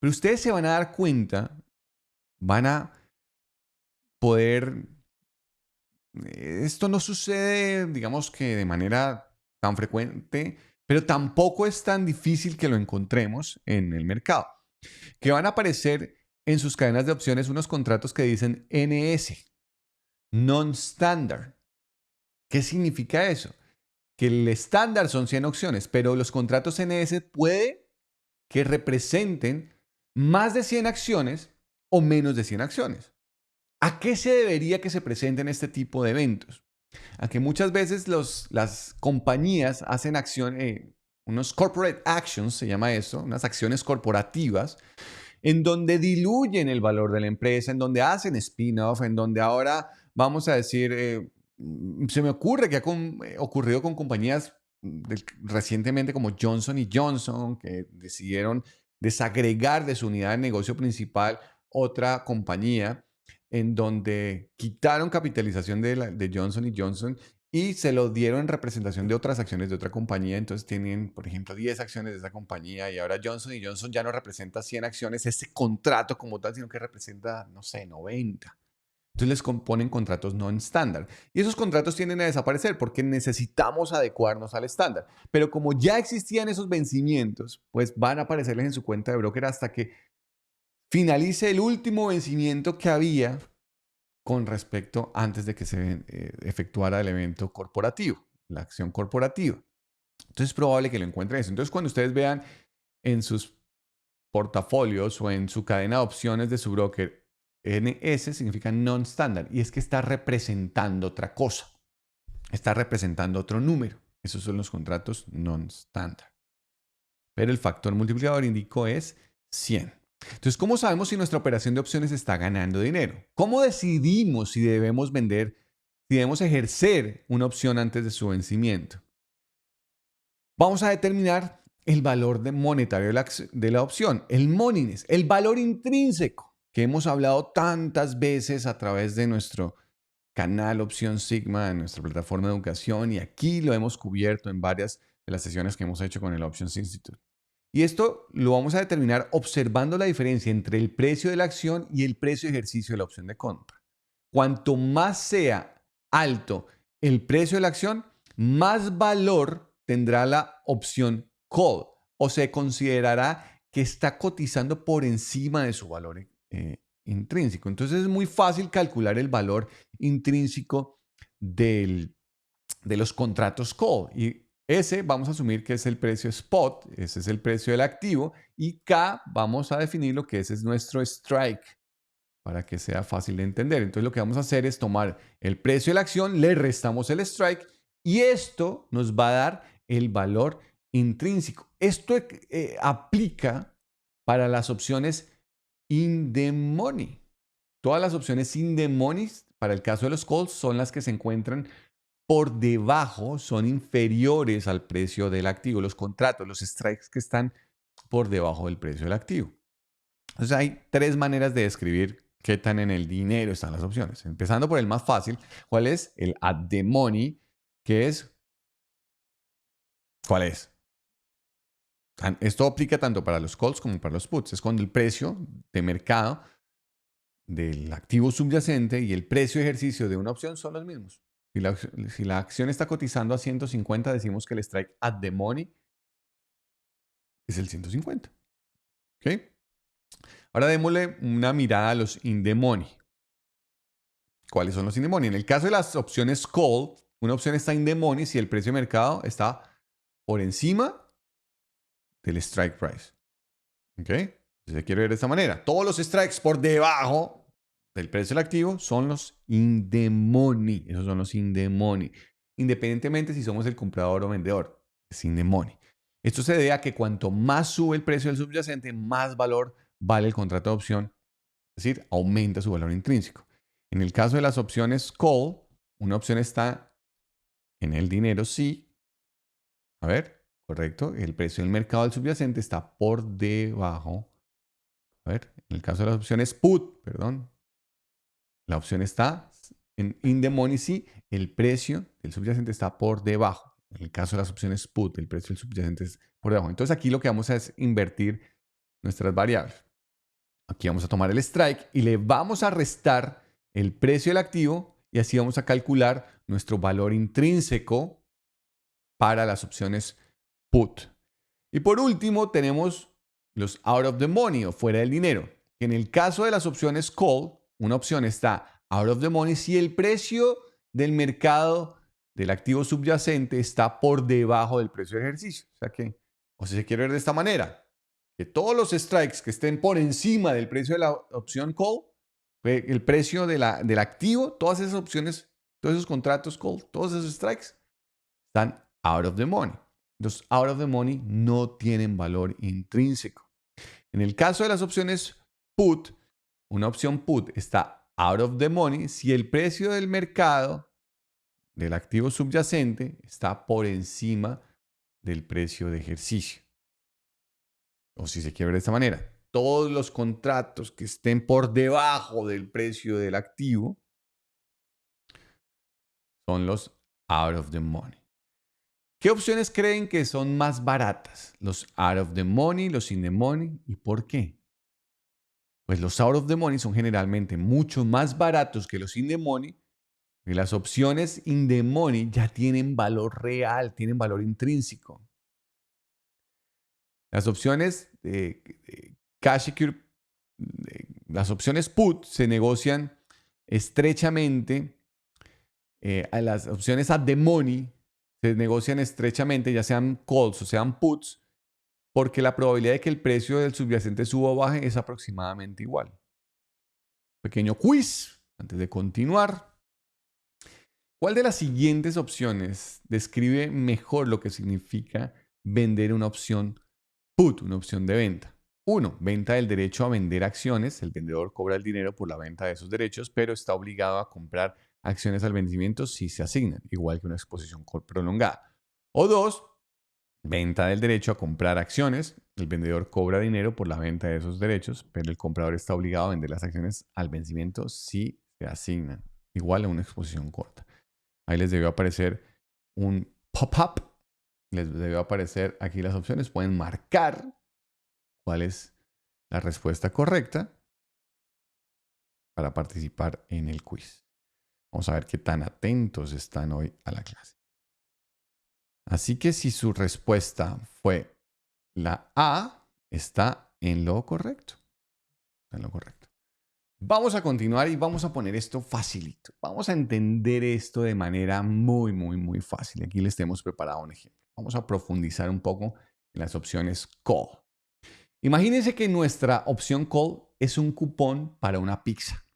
Pero ustedes se van a dar cuenta, van a poder... Esto no sucede, digamos que de manera tan frecuente, pero tampoco es tan difícil que lo encontremos en el mercado. Que van a aparecer en sus cadenas de opciones unos contratos que dicen NS, Non-Standard. ¿Qué significa eso? Que el estándar son 100 opciones, pero los contratos NS puede que representen más de 100 acciones o menos de 100 acciones. ¿A qué se debería que se presenten este tipo de eventos? A que muchas veces las compañías hacen unos corporate actions, se llama eso, unas acciones corporativas, en donde diluyen el valor de la empresa, en donde hacen spin-off, en donde ahora vamos a decir, se me ocurre que ha ocurrido con compañías recientemente como Johnson Johnson, que decidieron desagregar de su unidad de negocio principal otra compañía en donde quitaron capitalización de Johnson Johnson y se lo dieron en representación de otras acciones de otra compañía. Entonces tienen, por ejemplo, 10 acciones de esa compañía y ahora Johnson Johnson ya no representa 100 acciones, ese contrato como tal, sino que representa, no sé, 90. Entonces les componen contratos no estándar. Y esos contratos tienden a desaparecer porque necesitamos adecuarnos al estándar. Pero como ya existían esos vencimientos, pues van a aparecerles en su cuenta de broker hasta que finalice el último vencimiento que había con respecto antes de que se efectuara el evento corporativo, la acción corporativa. Entonces es probable que lo encuentren eso. Entonces cuando ustedes vean en sus portafolios o en su cadena de opciones de su broker, NS significa non-standard y es que está representando otra cosa, está representando otro número. Esos son los contratos non-standard. Pero el factor multiplicador indicó es 100. Entonces, ¿cómo sabemos si nuestra operación de opciones está ganando dinero? ¿Cómo decidimos si debemos vender, si debemos ejercer una opción antes de su vencimiento? Vamos a determinar el valor monetario de la opción, el moneyness, el valor intrínseco que hemos hablado tantas veces a través de nuestro canal Opción Sigma, en nuestra plataforma de educación, y aquí lo hemos cubierto en varias de las sesiones que hemos hecho con el Options Institute. Y esto lo vamos a determinar observando la diferencia entre el precio de la acción y el precio de ejercicio de la opción de compra. Cuanto más sea alto el precio de la acción, más valor tendrá la opción call o se considerará que está cotizando por encima de su valor intrínseco. Entonces es muy fácil calcular el valor intrínseco de los contratos call. Y ese vamos a asumir que es el precio spot, ese es el precio del activo, y K vamos a definir lo que ese es nuestro strike para que sea fácil de entender. Entonces lo que vamos a hacer es tomar el precio de la acción, le restamos el strike y esto nos va a dar el valor intrínseco. Esto aplica para las opciones in the money. Todas las opciones in the money, para el caso de los calls, son las que se encuentran por debajo, son inferiores al precio del activo. Los contratos, los strikes que están por debajo del precio del activo. Entonces hay tres maneras de describir qué tan en el dinero están las opciones. Empezando por el más fácil, ¿cuál es? El at the money, que es, ¿cuál es? Esto aplica tanto para los calls como para los puts. Es cuando el precio de mercado del activo subyacente y el precio de ejercicio de una opción son los mismos. Si la acción está cotizando a 150, decimos que el strike at the money es el 150. ¿Ok? Ahora démosle una mirada a los in the money. ¿Cuáles son los in the money? En el caso de las opciones call, una opción está in the money si el precio de mercado está por encima del strike price. ¿Ok? Se quiere ver de esta manera. Todos los strikes por debajo del precio del activo son los in the money. Esos son los in the money. Independientemente si somos el comprador o vendedor. Es in the money. Esto se debe a que cuanto más sube el precio del subyacente, más valor vale el contrato de opción. Es decir, aumenta su valor intrínseco. En el caso de las opciones call, una opción está en el dinero sí. A ver, correcto. El precio del mercado del subyacente está por debajo. A ver, en el caso de las opciones put, perdón, la opción está en in the money sí, el precio del subyacente está por debajo. En el caso de las opciones put, el precio del subyacente es por debajo. Entonces aquí lo que vamos a es invertir nuestras variables. Aquí vamos a tomar el strike y le vamos a restar el precio del activo y así vamos a calcular nuestro valor intrínseco para las opciones put. Y por último tenemos los out of the money o fuera del dinero. En el caso de las opciones call, una opción está out of the money si el precio del mercado del activo subyacente está por debajo del precio de ejercicio. O sea que, o si se quiere ver de esta manera, que todos los strikes que estén por encima del precio de la opción call, el precio del activo, todas esas opciones, todos esos contratos call, todos esos strikes están out of the money. Los out of the money no tienen valor intrínseco. En el caso de las opciones put, una opción put está out of the money si el precio del mercado del activo subyacente está por encima del precio de ejercicio. O si se quiere ver de esta manera, todos los contratos que estén por debajo del precio del activo son los out of the money. ¿Qué opciones creen que son más baratas? ¿Los out of the money, los in the money? ¿Y por qué? Pues los out of the money son generalmente mucho más baratos que los in the money. Y las opciones in the money ya tienen valor real, tienen valor intrínseco. Las opciones cash secure, las opciones put se negocian estrechamente. A las opciones at the money se negocian estrechamente, ya sean calls o sean puts, porque la probabilidad de que el precio del subyacente suba o baje es aproximadamente igual. Pequeño quiz antes de continuar. ¿Cuál de las siguientes opciones describe mejor lo que significa vender una opción put, una opción de venta? 1. Venta del derecho a vender acciones. El vendedor cobra el dinero por la venta de esos derechos, pero está obligado a comprar acciones al vencimiento si se asignan, igual que una exposición prolongada. O 2. Venta del derecho a comprar acciones. El vendedor cobra dinero por la venta de esos derechos, pero el comprador está obligado a vender las acciones al vencimiento si se asignan, igual a una exposición corta. Ahí les debió aparecer un pop-up. Les debió aparecer aquí las opciones. Pueden marcar cuál es la respuesta correcta para participar en el quiz. Vamos a ver qué tan atentos están hoy a la clase. Así que si su respuesta fue la A, está en lo correcto. Está en lo correcto. Vamos a continuar y vamos a poner esto facilito. Vamos a entender esto de manera muy, muy, muy fácil. Aquí les hemos preparado un ejemplo. Vamos a profundizar un poco en las opciones call. Imagínense que nuestra opción call es un cupón para una pizza.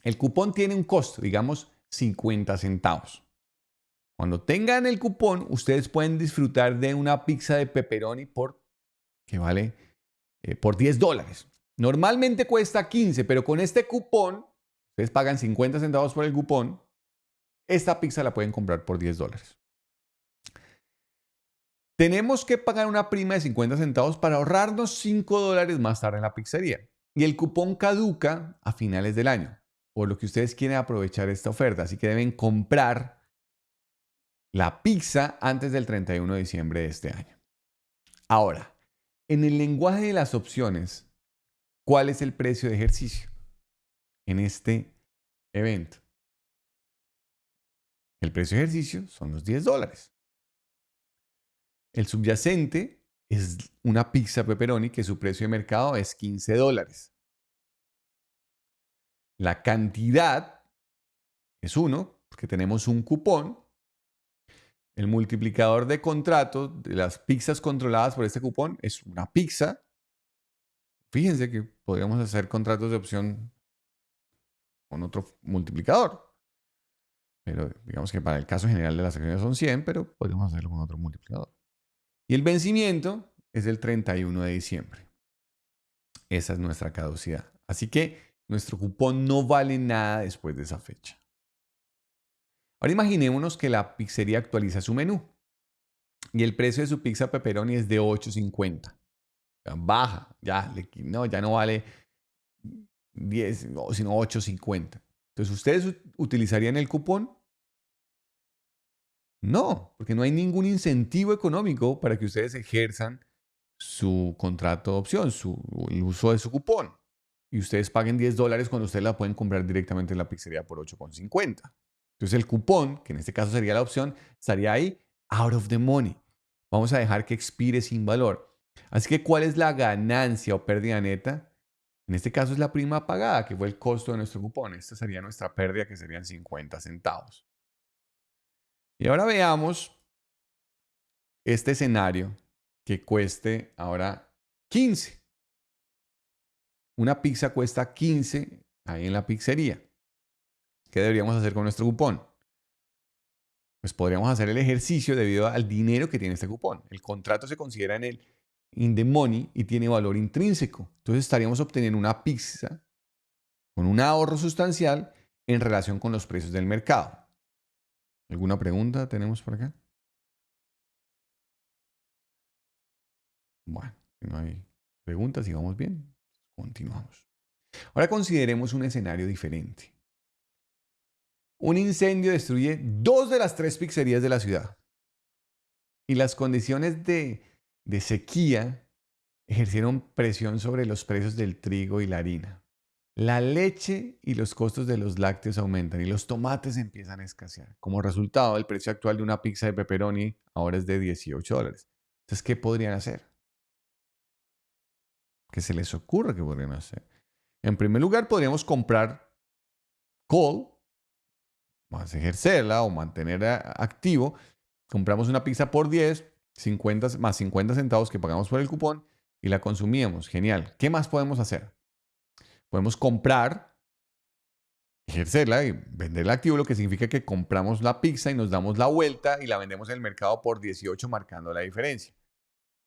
El cupón tiene un costo, digamos 50 centavos. Cuando tengan el cupón, ustedes pueden disfrutar de una pizza de pepperoni que vale por $10. Normalmente cuesta 15, pero con este cupón, ustedes pagan 50 centavos por el cupón, esta pizza la pueden comprar por $10. Tenemos que pagar una prima de 50 centavos para ahorrarnos $5 más tarde en la pizzería. Y el cupón caduca a finales del año, por lo que ustedes quieren aprovechar esta oferta. Así que deben comprar la pizza antes del 31 de diciembre de este año. Ahora, en el lenguaje de las opciones, ¿cuál es el precio de ejercicio en este evento? El precio de ejercicio son los $10. El subyacente es una pizza pepperoni que su precio de mercado es $15. La cantidad es 1, porque tenemos un cupón. El multiplicador de contratos de las pizzas controladas por este cupón es una pizza. Fíjense que podríamos hacer contratos de opción con otro multiplicador. Pero digamos que para el caso general de las acciones son 100, pero podríamos hacerlo con otro multiplicador. Y el vencimiento es el 31 de diciembre. Esa es nuestra caducidad. Así que nuestro cupón no vale nada después de esa fecha. Ahora imaginémonos que la pizzería actualiza su menú y el precio de su pizza pepperoni es de $8.50. Baja, ya no vale 10, sino $8.50. Entonces, ¿ustedes utilizarían el cupón? No, porque no hay ningún incentivo económico para que ustedes ejerzan su contrato de opción, el uso de su cupón. Y ustedes paguen $10 cuando ustedes la pueden comprar directamente en la pizzería por $8.50. Entonces el cupón, que en este caso sería la opción, estaría ahí out of the money. Vamos a dejar que expire sin valor. Así que, ¿cuál es la ganancia o pérdida neta? En este caso es la prima pagada, que fue el costo de nuestro cupón. Esta sería nuestra pérdida, que serían 50 centavos. Y ahora veamos este escenario que cueste ahora 15. Una pizza cuesta 15 ahí en la pizzería. ¿Qué deberíamos hacer con nuestro cupón? Pues podríamos hacer el ejercicio debido al dinero que tiene este cupón. El contrato se considera in the money y tiene valor intrínseco. Entonces estaríamos obteniendo una pizza con un ahorro sustancial en relación con los precios del mercado. ¿Alguna pregunta tenemos por acá? Bueno, si no hay preguntas y vamos bien, continuamos. Ahora consideremos un escenario diferente. Un incendio destruye 2 de las 3 pizzerías de la ciudad. Y las condiciones de sequía ejercieron presión sobre los precios del trigo y la harina. La leche y los costos de los lácteos aumentan y los tomates empiezan a escasear. Como resultado, el precio actual de una pizza de pepperoni ahora es de $18. Entonces, ¿qué podrían hacer? ¿Qué se les ocurre que podrían hacer? En primer lugar, podríamos comprar coal, más ejercerla o mantener activo. Compramos una pizza por 10, 50 más 50 centavos que pagamos por el cupón y la consumíamos. Genial. ¿Qué más podemos hacer? Podemos comprar, ejercerla y vender el activo, lo que significa que compramos la pizza y nos damos la vuelta y la vendemos en el mercado por 18, marcando la diferencia.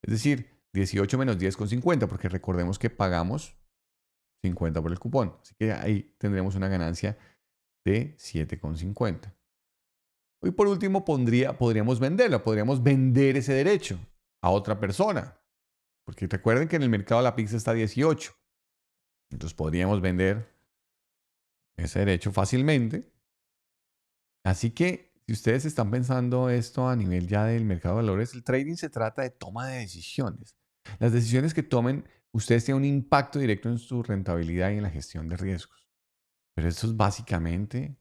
Es decir, 18 menos 10,50, porque recordemos que pagamos 50 por el cupón. Así que ahí tendremos una ganancia de 7,50. Y por último, podríamos venderla, podríamos vender ese derecho a otra persona. Porque recuerden que en el mercado la pizza está a 18. Entonces podríamos vender ese derecho fácilmente. Así que si ustedes están pensando esto a nivel ya del mercado de valores, el trading se trata de toma de decisiones. Las decisiones que tomen ustedes tienen un impacto directo en su rentabilidad y en la gestión de riesgos. Pero esto es básicamente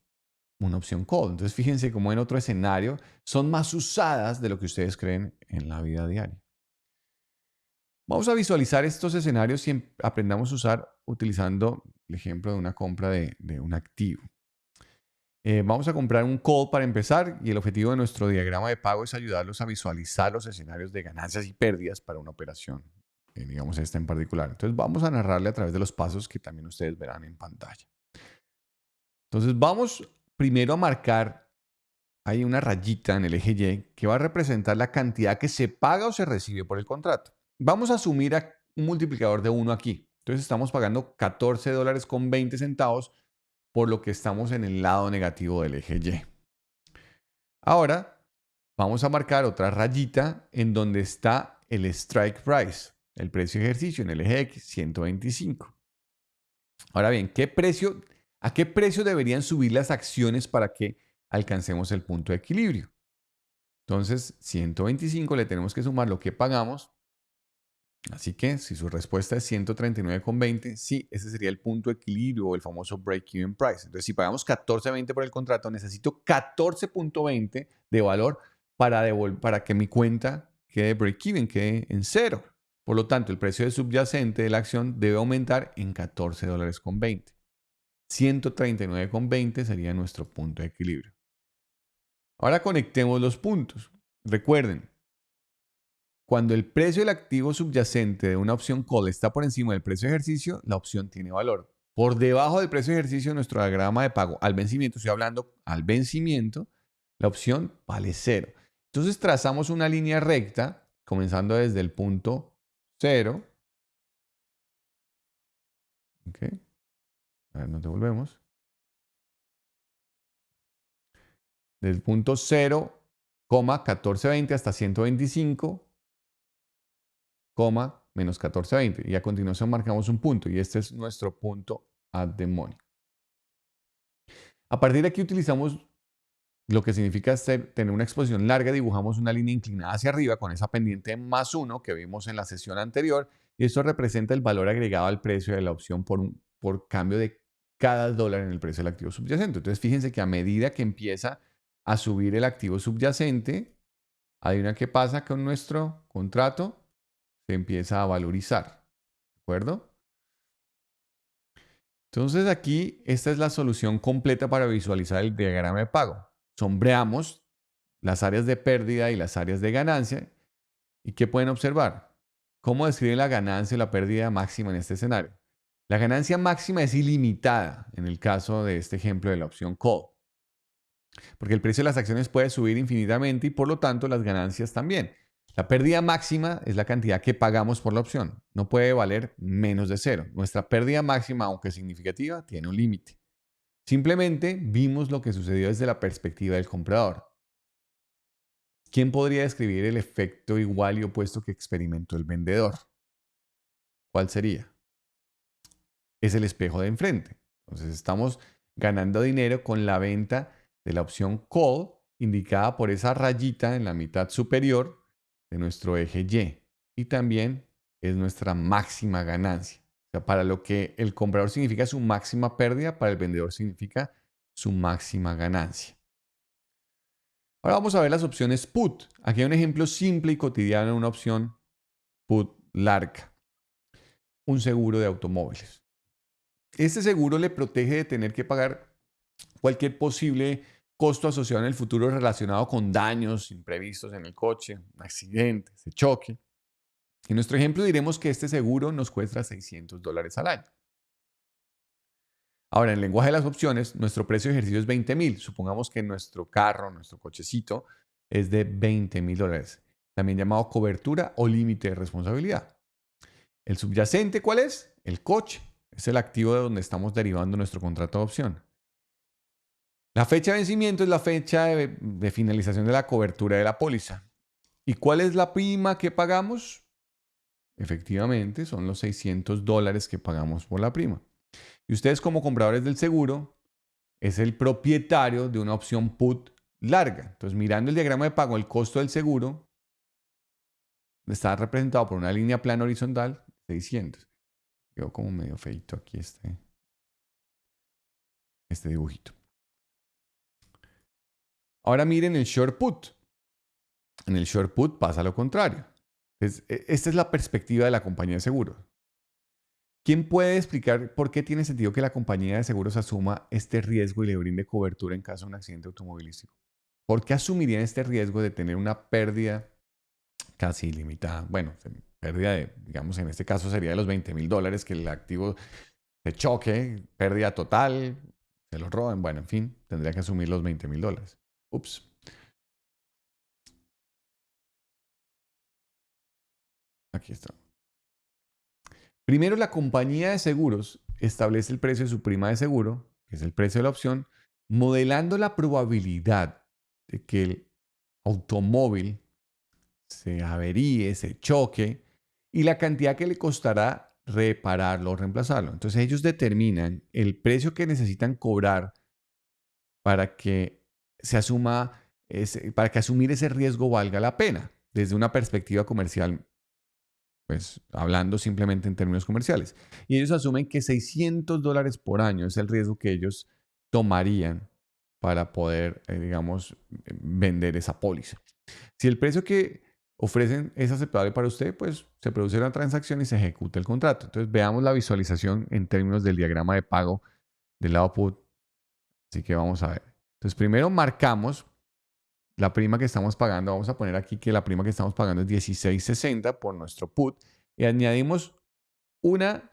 una opción call. Entonces fíjense cómo en otro escenario son más usadas de lo que ustedes creen en la vida diaria. Vamos a visualizar estos escenarios y aprendamos a usar utilizando el ejemplo de una compra de un activo. Vamos a comprar un call para empezar y el objetivo de nuestro diagrama de pago es ayudarlos a visualizar los escenarios de ganancias y pérdidas para una operación digamos esta en particular. Entonces vamos a narrarle a través de los pasos que también ustedes verán en pantalla. Entonces vamos primero a marcar, hay una rayita en el eje Y que va a representar la cantidad que se paga o se recibe por el contrato. Vamos a asumir un multiplicador de 1 aquí. Entonces estamos pagando $14.20 por lo que estamos en el lado negativo del eje Y. Ahora vamos a marcar otra rayita en donde está el strike price, el precio de ejercicio en el eje X, 125. Ahora bien, ¿a qué precio deberían subir las acciones para que alcancemos el punto de equilibrio? Entonces, 125 le tenemos que sumar lo que pagamos. Así que si su respuesta es 139,20, sí, ese sería el punto de equilibrio o el famoso break-even price. Entonces, si pagamos 14.20 por el contrato, necesito 14.20 de valor para que mi cuenta quede break-even, quede en cero. Por lo tanto, el precio subyacente de la acción debe aumentar en $14.20. 139,20 sería nuestro punto de equilibrio. Ahora conectemos los puntos. Recuerden, cuando el precio del activo subyacente de una opción call está por encima del precio de ejercicio, la opción tiene valor. Por debajo del precio de ejercicio, nuestro diagrama de pago al vencimiento, estoy hablando al vencimiento, la opción vale cero. Entonces trazamos una línea recta, comenzando desde el punto 0. ¿Ok? A ver, nos devolvemos. Del punto 0,1420 hasta 125, menos 1420. Y a continuación marcamos un punto. Y este es nuestro punto at the money. A partir de aquí utilizamos lo que significa tener una exposición larga. Dibujamos una línea inclinada hacia arriba con esa pendiente +1 que vimos en la sesión anterior. Y esto representa el valor agregado al precio de la opción por cambio de cada dólar en el precio del activo subyacente. Entonces fíjense que a medida que empieza a subir el activo subyacente, adivina qué pasa con nuestro contrato, se empieza a valorizar. ¿De acuerdo? Entonces aquí esta es la solución completa para visualizar el diagrama de pago. Sombreamos las áreas de pérdida y las áreas de ganancia. ¿Y qué pueden observar? ¿Cómo describe la ganancia y la pérdida máxima en este escenario? La ganancia máxima es ilimitada en el caso de este ejemplo de la opción call, porque el precio de las acciones puede subir infinitamente y por lo tanto las ganancias también. La pérdida máxima es la cantidad que pagamos por la opción. No puede valer menos de cero. Nuestra pérdida máxima, aunque significativa, tiene un límite. Simplemente vimos lo que sucedió desde la perspectiva del comprador. ¿Quién podría describir el efecto igual y opuesto que experimentó el vendedor? ¿Cuál sería? Es el espejo de enfrente. Entonces estamos ganando dinero con la venta de la opción call, indicada por esa rayita en la mitad superior de nuestro eje Y. Y también es nuestra máxima ganancia. O sea, para lo que el comprador significa su máxima pérdida, para el vendedor significa su máxima ganancia. Ahora vamos a ver las opciones put. Aquí hay un ejemplo simple y cotidiano de una opción put larga. Un seguro de automóviles. Este seguro le protege de tener que pagar cualquier posible costo asociado en el futuro relacionado con daños imprevistos en el coche, un accidente, ese choque. En nuestro ejemplo diremos que este seguro nos cuesta $600 al año. Ahora, en el lenguaje de las opciones, nuestro precio de ejercicio es 20,000. Supongamos que nuestro carro, nuestro cochecito, es de $20,000. También llamado cobertura o límite de responsabilidad. El subyacente, ¿cuál es? El coche. Es el activo de donde estamos derivando nuestro contrato de opción. La fecha de vencimiento es la fecha de finalización de la cobertura de la póliza. ¿Y cuál es la prima que pagamos? Efectivamente, son los $600 que pagamos por la prima. Y ustedes como compradores del seguro es el propietario de una opción put larga. Entonces, mirando el diagrama de pago, el costo del seguro está representado por una línea plana horizontal, 600. Quedó como medio feito aquí este dibujito. Ahora miren el short put. En el short put pasa lo contrario. Entonces, esta es la perspectiva de la compañía de seguros. ¿Quién puede explicar por qué tiene sentido que la compañía de seguros asuma este riesgo y le brinde cobertura en caso de un accidente automovilístico? ¿Por qué asumirían este riesgo de tener una pérdida casi ilimitada. Bueno, pérdida de, digamos, en este caso sería de los $20,000, que el activo se choque, pérdida total, se lo roben. Bueno, en fin, tendría que asumir los $20,000. Ups. Aquí está. Primero, la compañía de seguros establece el precio de su prima de seguro, que es el precio de la opción, modelando la probabilidad de que el automóvil se averíe, se choque y la cantidad que le costará repararlo o reemplazarlo. Entonces ellos determinan el precio que necesitan cobrar para que se asuma, para que asumir ese riesgo valga la pena desde una perspectiva comercial, pues hablando simplemente en términos comerciales. Y ellos asumen que $600 por año es el riesgo que ellos tomarían para poder, digamos, vender esa póliza. Si el precio que ofrecen es aceptable para usted, pues se produce la transacción y se ejecuta el contrato. Entonces veamos la visualización en términos del diagrama de pago del lado put. Así que vamos a ver. Entonces primero marcamos la prima que estamos pagando. Vamos a poner aquí que la prima que estamos pagando es 16.60 por nuestro put y añadimos una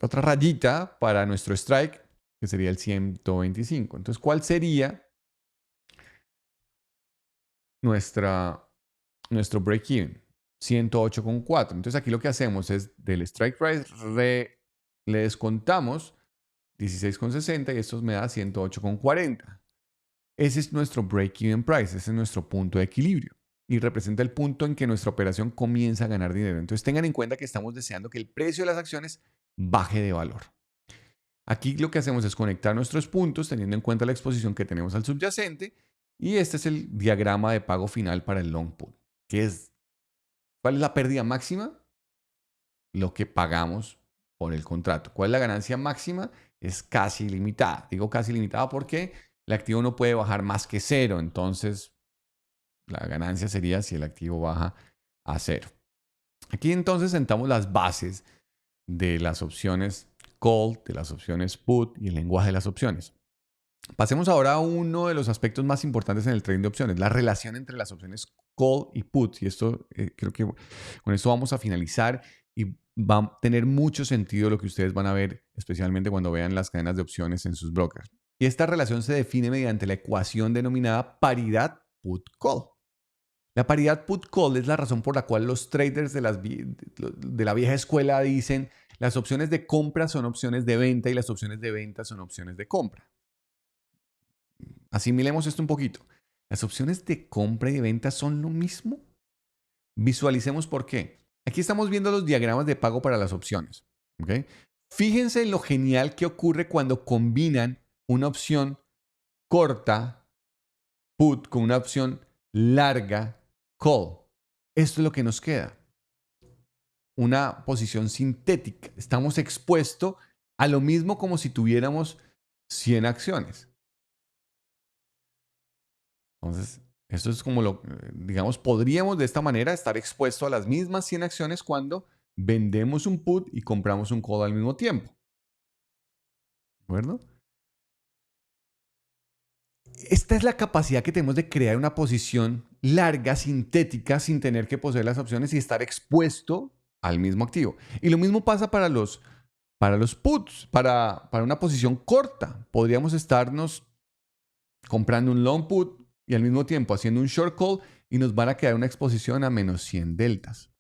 otra rayita para nuestro strike, que sería el 125. Entonces, ¿cuál sería nuestro break-even? 108,4. Entonces, aquí lo que hacemos es del strike price le descontamos 16,60 y esto me da 108,40. Ese es nuestro break-even price, ese es nuestro punto de equilibrio y representa el punto en que nuestra operación comienza a ganar dinero. Entonces, tengan en cuenta que estamos deseando que el precio de las acciones baje de valor. Aquí lo que hacemos es conectar nuestros puntos teniendo en cuenta la exposición que tenemos al subyacente y este es el diagrama de pago final para el long put, que es ¿cuál es la pérdida máxima? Lo que pagamos por el contrato. ¿Cuál es la ganancia máxima? Es casi ilimitada. Digo casi ilimitada porque el activo no puede bajar más que cero, entonces la ganancia sería si el activo baja a cero. Aquí entonces sentamos las bases de las opciones call, de las opciones put y el lenguaje de las opciones. Pasemos ahora a uno de los aspectos más importantes en el trading de opciones, la relación entre las opciones call y put. Y esto creo que con esto vamos a finalizar y va a tener mucho sentido lo que ustedes van a ver, especialmente cuando vean las cadenas de opciones en sus brokers. Y esta relación se define mediante la ecuación denominada paridad put-call. La paridad put-call es la razón por la cual los traders de la vieja escuela dicen las opciones de compra son opciones de venta y las opciones de venta son opciones de compra. Asimilemos esto un poquito. ¿Las opciones de compra y de venta son lo mismo? Visualicemos por qué. Aquí estamos viendo los diagramas de pago para las opciones. ¿Okay? Fíjense en lo genial que ocurre cuando combinan una opción corta, put, con una opción larga, call. Esto es lo que nos queda. Una posición sintética. Estamos expuestos a lo mismo como si tuviéramos 100 acciones. Entonces, esto es como digamos, podríamos de esta manera estar expuestos a las mismas 100 acciones cuando vendemos un put y compramos un call al mismo tiempo. ¿De acuerdo? Esta es la capacidad que tenemos de crear una posición larga, sintética, sin tener que poseer las opciones y estar expuesto al mismo activo. Y lo mismo pasa para los puts, para una posición corta. Podríamos estarnos comprando un long put y al mismo tiempo haciendo un short call y nos van a quedar una exposición a menos 100 deltas.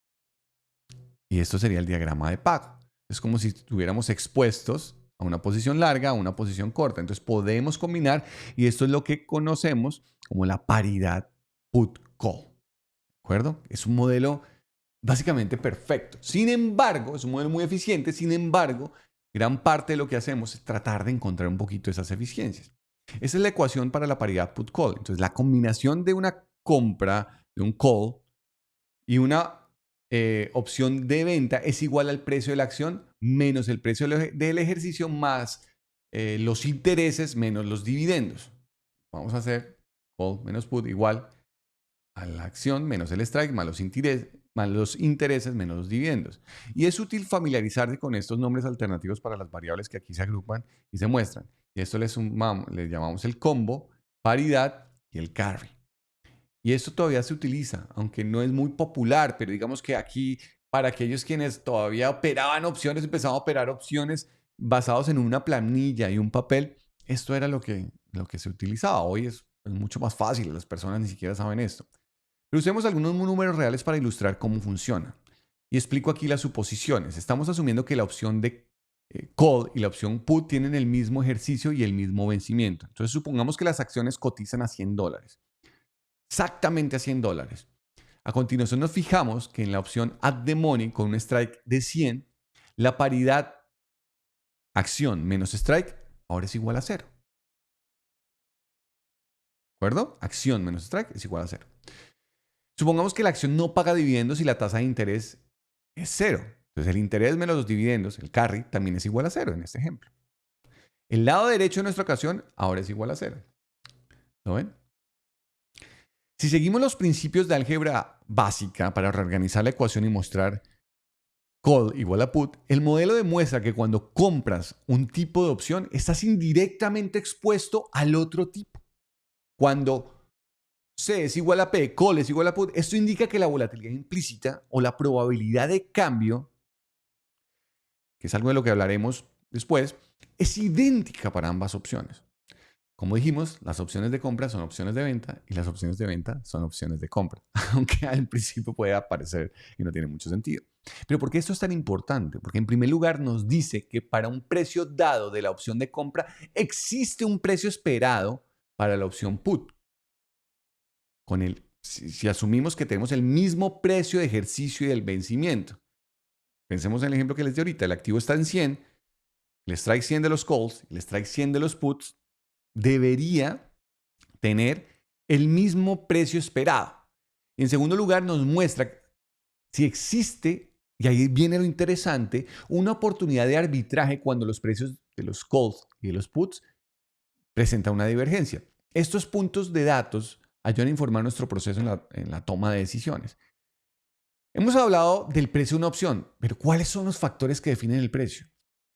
Y esto sería el diagrama de pago. Es como si estuviéramos expuestos a una posición larga, a una posición corta. Entonces podemos combinar y esto es lo que conocemos como la paridad put-call. ¿De acuerdo? Es un modelo básicamente perfecto. Sin embargo, es un modelo muy eficiente. Sin embargo, gran parte de lo que hacemos es tratar de encontrar un poquito esas eficiencias. Esa es la ecuación para la paridad put-call. Entonces, la combinación de una compra, de un call, y una opción de venta es igual al precio de la acción menos el precio del ejercicio más los intereses menos los dividendos. Vamos a hacer call menos put igual a la acción menos el strike más los intereses menos los dividendos. Y es útil familiarizarse con estos nombres alternativos para las variables que aquí se agrupan y se muestran. Y esto le llamamos el combo, paridad y el carry. Y esto todavía se utiliza, aunque no es muy popular, pero digamos que aquí, para aquellos quienes todavía operaban opciones, empezaban a operar opciones basados en una planilla y un papel, esto era lo que se utilizaba. Hoy es mucho más fácil, las personas ni siquiera saben esto. Pero usemos algunos números reales para ilustrar cómo funciona. Y explico aquí las suposiciones. Estamos asumiendo que la opción de call y la opción put tienen el mismo ejercicio y el mismo vencimiento. Entonces supongamos que las acciones cotizan a $100. Exactamente a $100. A continuación nos fijamos que en la opción At the Money con un strike de 100, la paridad acción menos strike ahora es igual a 0. ¿De acuerdo? Acción menos strike es igual a 0. Supongamos que la acción no paga dividendos y la tasa de interés es 0. Entonces el interés menos los dividendos, el carry, también es igual a 0 en este ejemplo. El lado derecho de nuestra ecuación ahora es igual a 0. ¿Lo ven? Si seguimos los principios de álgebra básica para reorganizar la ecuación y mostrar call igual a put, el modelo demuestra que cuando compras un tipo de opción, estás indirectamente expuesto al otro tipo. Cuando C es igual a P, call es igual a put, esto indica que la volatilidad implícita o la probabilidad de cambio, que es algo de lo que hablaremos después, es idéntica para ambas opciones. Como dijimos, las opciones de compra son opciones de venta y las opciones de venta son opciones de compra, aunque al principio pueda parecer que no tiene mucho sentido. Pero ¿por qué esto es tan importante? Porque en primer lugar nos dice que para un precio dado de la opción de compra existe un precio esperado para la opción put. Si asumimos que tenemos el mismo precio de ejercicio y del vencimiento, pensemos en el ejemplo que les di ahorita, el activo está en 100, el strike 100 de los calls, el strike 100 de los puts, debería tener el mismo precio esperado. En segundo lugar, nos muestra si existe, y ahí viene lo interesante, una oportunidad de arbitraje cuando los precios de los calls y de los puts presentan una divergencia. Estos puntos de datos ayudan a informar nuestro proceso en la toma de decisiones. Hemos hablado del precio de una opción, pero ¿cuáles son los factores que definen el precio?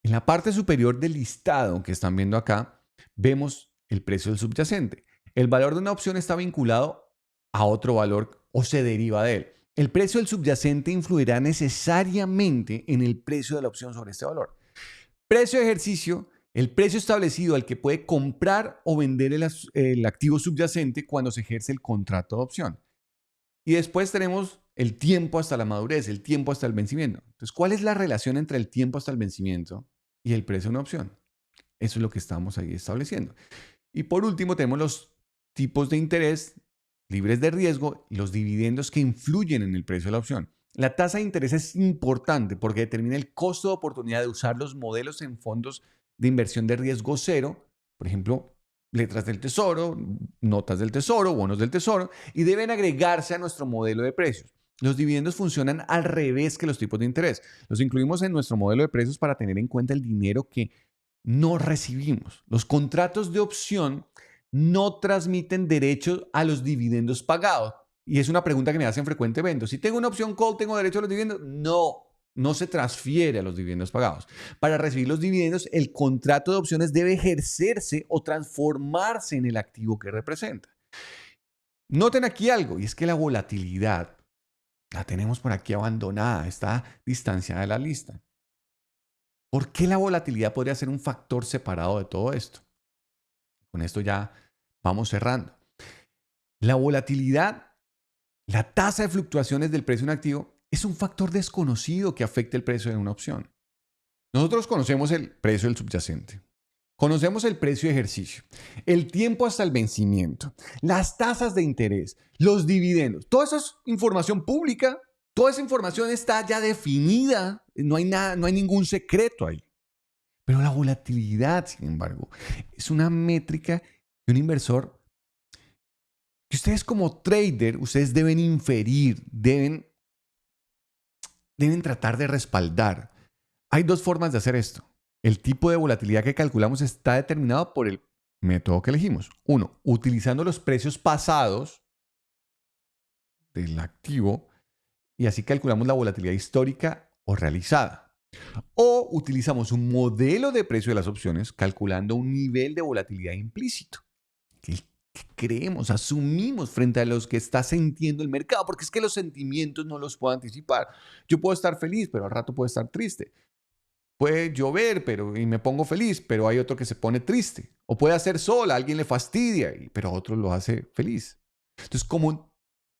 En la parte superior del listado que están viendo acá, vemos el precio del subyacente. El valor de una opción está vinculado a otro valor o se deriva de él. El precio del subyacente influirá necesariamente en el precio de la opción sobre este valor. Precio de ejercicio, el precio establecido al que puede comprar o vender el activo subyacente cuando se ejerce el contrato de opción. Y después tenemos el tiempo hasta la madurez, el tiempo hasta el vencimiento. Entonces, ¿cuál es la relación entre el tiempo hasta el vencimiento y el precio de una opción? Eso es lo que estamos ahí estableciendo. Y por último, tenemos los tipos de interés libres de riesgo y los dividendos que influyen en el precio de la opción. La tasa de interés es importante porque determina el costo de oportunidad de usar los modelos en fondos de inversión de riesgo cero, por ejemplo, letras del tesoro, notas del tesoro, bonos del tesoro, y deben agregarse a nuestro modelo de precios. Los dividendos funcionan al revés que los tipos de interés. Los incluimos en nuestro modelo de precios para tener en cuenta el dinero que no recibimos. Los contratos de opción no transmiten derechos a los dividendos pagados. Y es una pregunta que me hacen frecuentemente. Si tengo una opción call, ¿tengo derecho a los dividendos? No se transfiere a los dividendos pagados. Para recibir los dividendos, el contrato de opciones debe ejercerse o transformarse en el activo que representa. Noten aquí algo, y es que la volatilidad la tenemos por aquí abandonada, está distanciada de la lista. ¿Por qué la volatilidad podría ser un factor separado de todo esto? Con esto ya vamos cerrando. La volatilidad, la tasa de fluctuaciones del precio de un activo, es un factor desconocido que afecta el precio de una opción. Nosotros conocemos el precio del subyacente, conocemos el precio de ejercicio, el tiempo hasta el vencimiento, las tasas de interés, los dividendos. Toda esa es información pública, toda esa información está ya definida, no hay nada, no hay ningún secreto ahí. Pero la volatilidad, sin embargo, es una métrica que un inversor, que ustedes como trader, ustedes deben inferir, deben tratar de respaldar. Hay dos formas de hacer esto. El tipo de volatilidad que calculamos está determinado por el método que elegimos. Uno, utilizando los precios pasados del activo y así calculamos la volatilidad histórica o realizada. O utilizamos un modelo de precio de las opciones calculando un nivel de volatilidad implícito. ¿Qué creemos, asumimos frente a los que está sintiendo el mercado, porque es que los sentimientos no los puedo anticipar. Yo puedo estar feliz, pero al rato puedo estar triste. Puede llover, y me pongo feliz, pero hay otro que se pone triste. O puede hacer sol, a alguien le fastidia, pero a otro lo hace feliz. Entonces,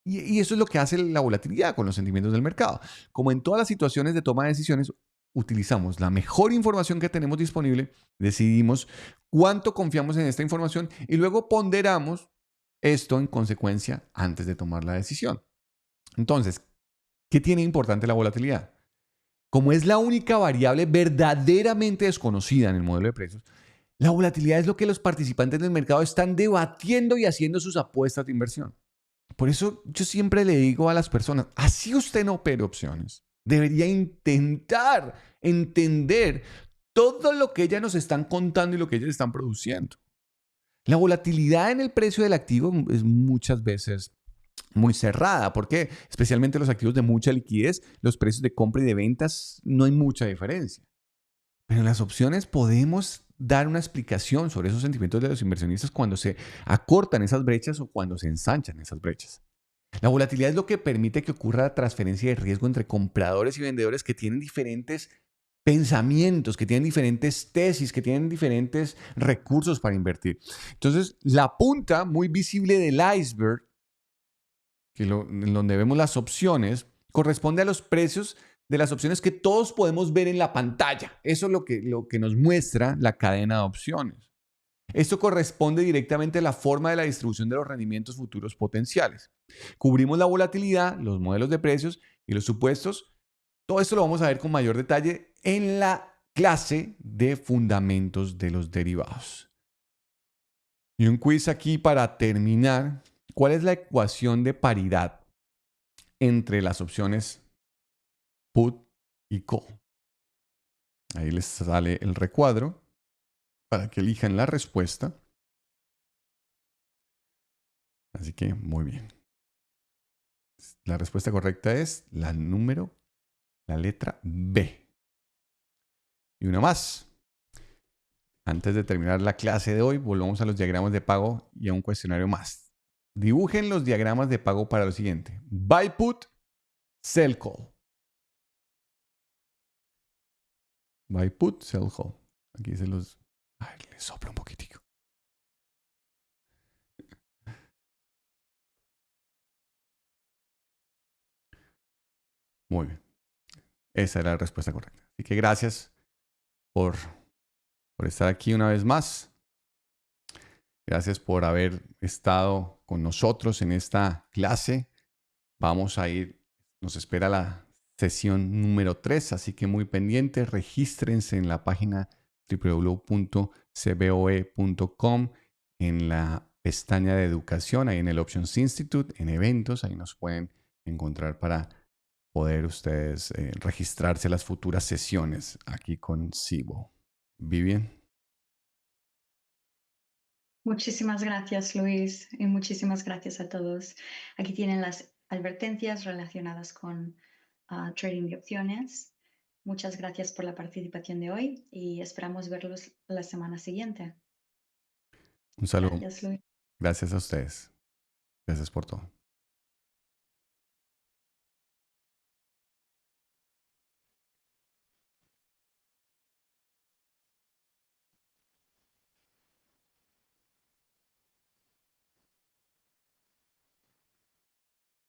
y eso es lo que hace la volatilidad con los sentimientos del mercado. Como en todas las situaciones de toma de decisiones, utilizamos la mejor información que tenemos disponible, decidimos cuánto confiamos en esta información y luego ponderamos esto en consecuencia antes de tomar la decisión. Entonces, ¿qué tiene importante la volatilidad? Como es la única variable verdaderamente desconocida en el modelo de precios, la volatilidad es lo que los participantes del mercado están debatiendo y haciendo sus apuestas de inversión. Por eso yo siempre le digo a las personas, así usted no opere opciones, debería intentar entender todo lo que ellas nos están contando y lo que ellas están produciendo. La volatilidad en el precio del activo es muchas veces muy cerrada. ¿Por qué? Especialmente los activos de mucha liquidez, los precios de compra y de ventas no hay mucha diferencia. Pero en las opciones podemos dar una explicación sobre esos sentimientos de los inversionistas cuando se acortan esas brechas o cuando se ensanchan esas brechas. La volatilidad es lo que permite que ocurra la transferencia de riesgo entre compradores y vendedores que tienen diferentes pensamientos, que tienen diferentes tesis, que tienen diferentes recursos para invertir. Entonces, la punta muy visible del iceberg en donde vemos las opciones, corresponde a los precios de las opciones que todos podemos ver en la pantalla. Eso es lo que nos muestra la cadena de opciones. Esto corresponde directamente a la forma de la distribución de los rendimientos futuros potenciales. Cubrimos la volatilidad, los modelos de precios y los supuestos. Todo esto lo vamos a ver con mayor detalle en la clase de fundamentos de los derivados. Y un quiz aquí para terminar. ¿Cuál es la ecuación de paridad entre las opciones put y call? Ahí les sale el recuadro para que elijan la respuesta. Así que muy bien. La respuesta correcta es la letra B. Y una más. Antes de terminar la clase de hoy, volvamos a los diagramas de pago y a un cuestionario más. Dibujen los diagramas de pago para lo siguiente. Buy put, sell call. Buy put, sell call. Aquí se los... Ay, les soplo un poquitico. Muy bien. Esa era la respuesta correcta. Así que gracias por estar aquí una vez más. Gracias por haber estado con nosotros en esta clase. Vamos a ir, nos espera la sesión número 3, así que muy pendientes, regístrense en la página www.cboe.com en la pestaña de educación, ahí en el Options Institute, en eventos, ahí nos pueden encontrar para poder ustedes registrarse a las futuras sesiones aquí con Cibo. Vivian. Muchísimas gracias, Luis, y muchísimas gracias a todos. Aquí tienen las advertencias relacionadas con trading de opciones. Muchas gracias por la participación de hoy y esperamos verlos la semana siguiente. Un saludo. Gracias, Luis. Gracias a ustedes. Gracias por todo.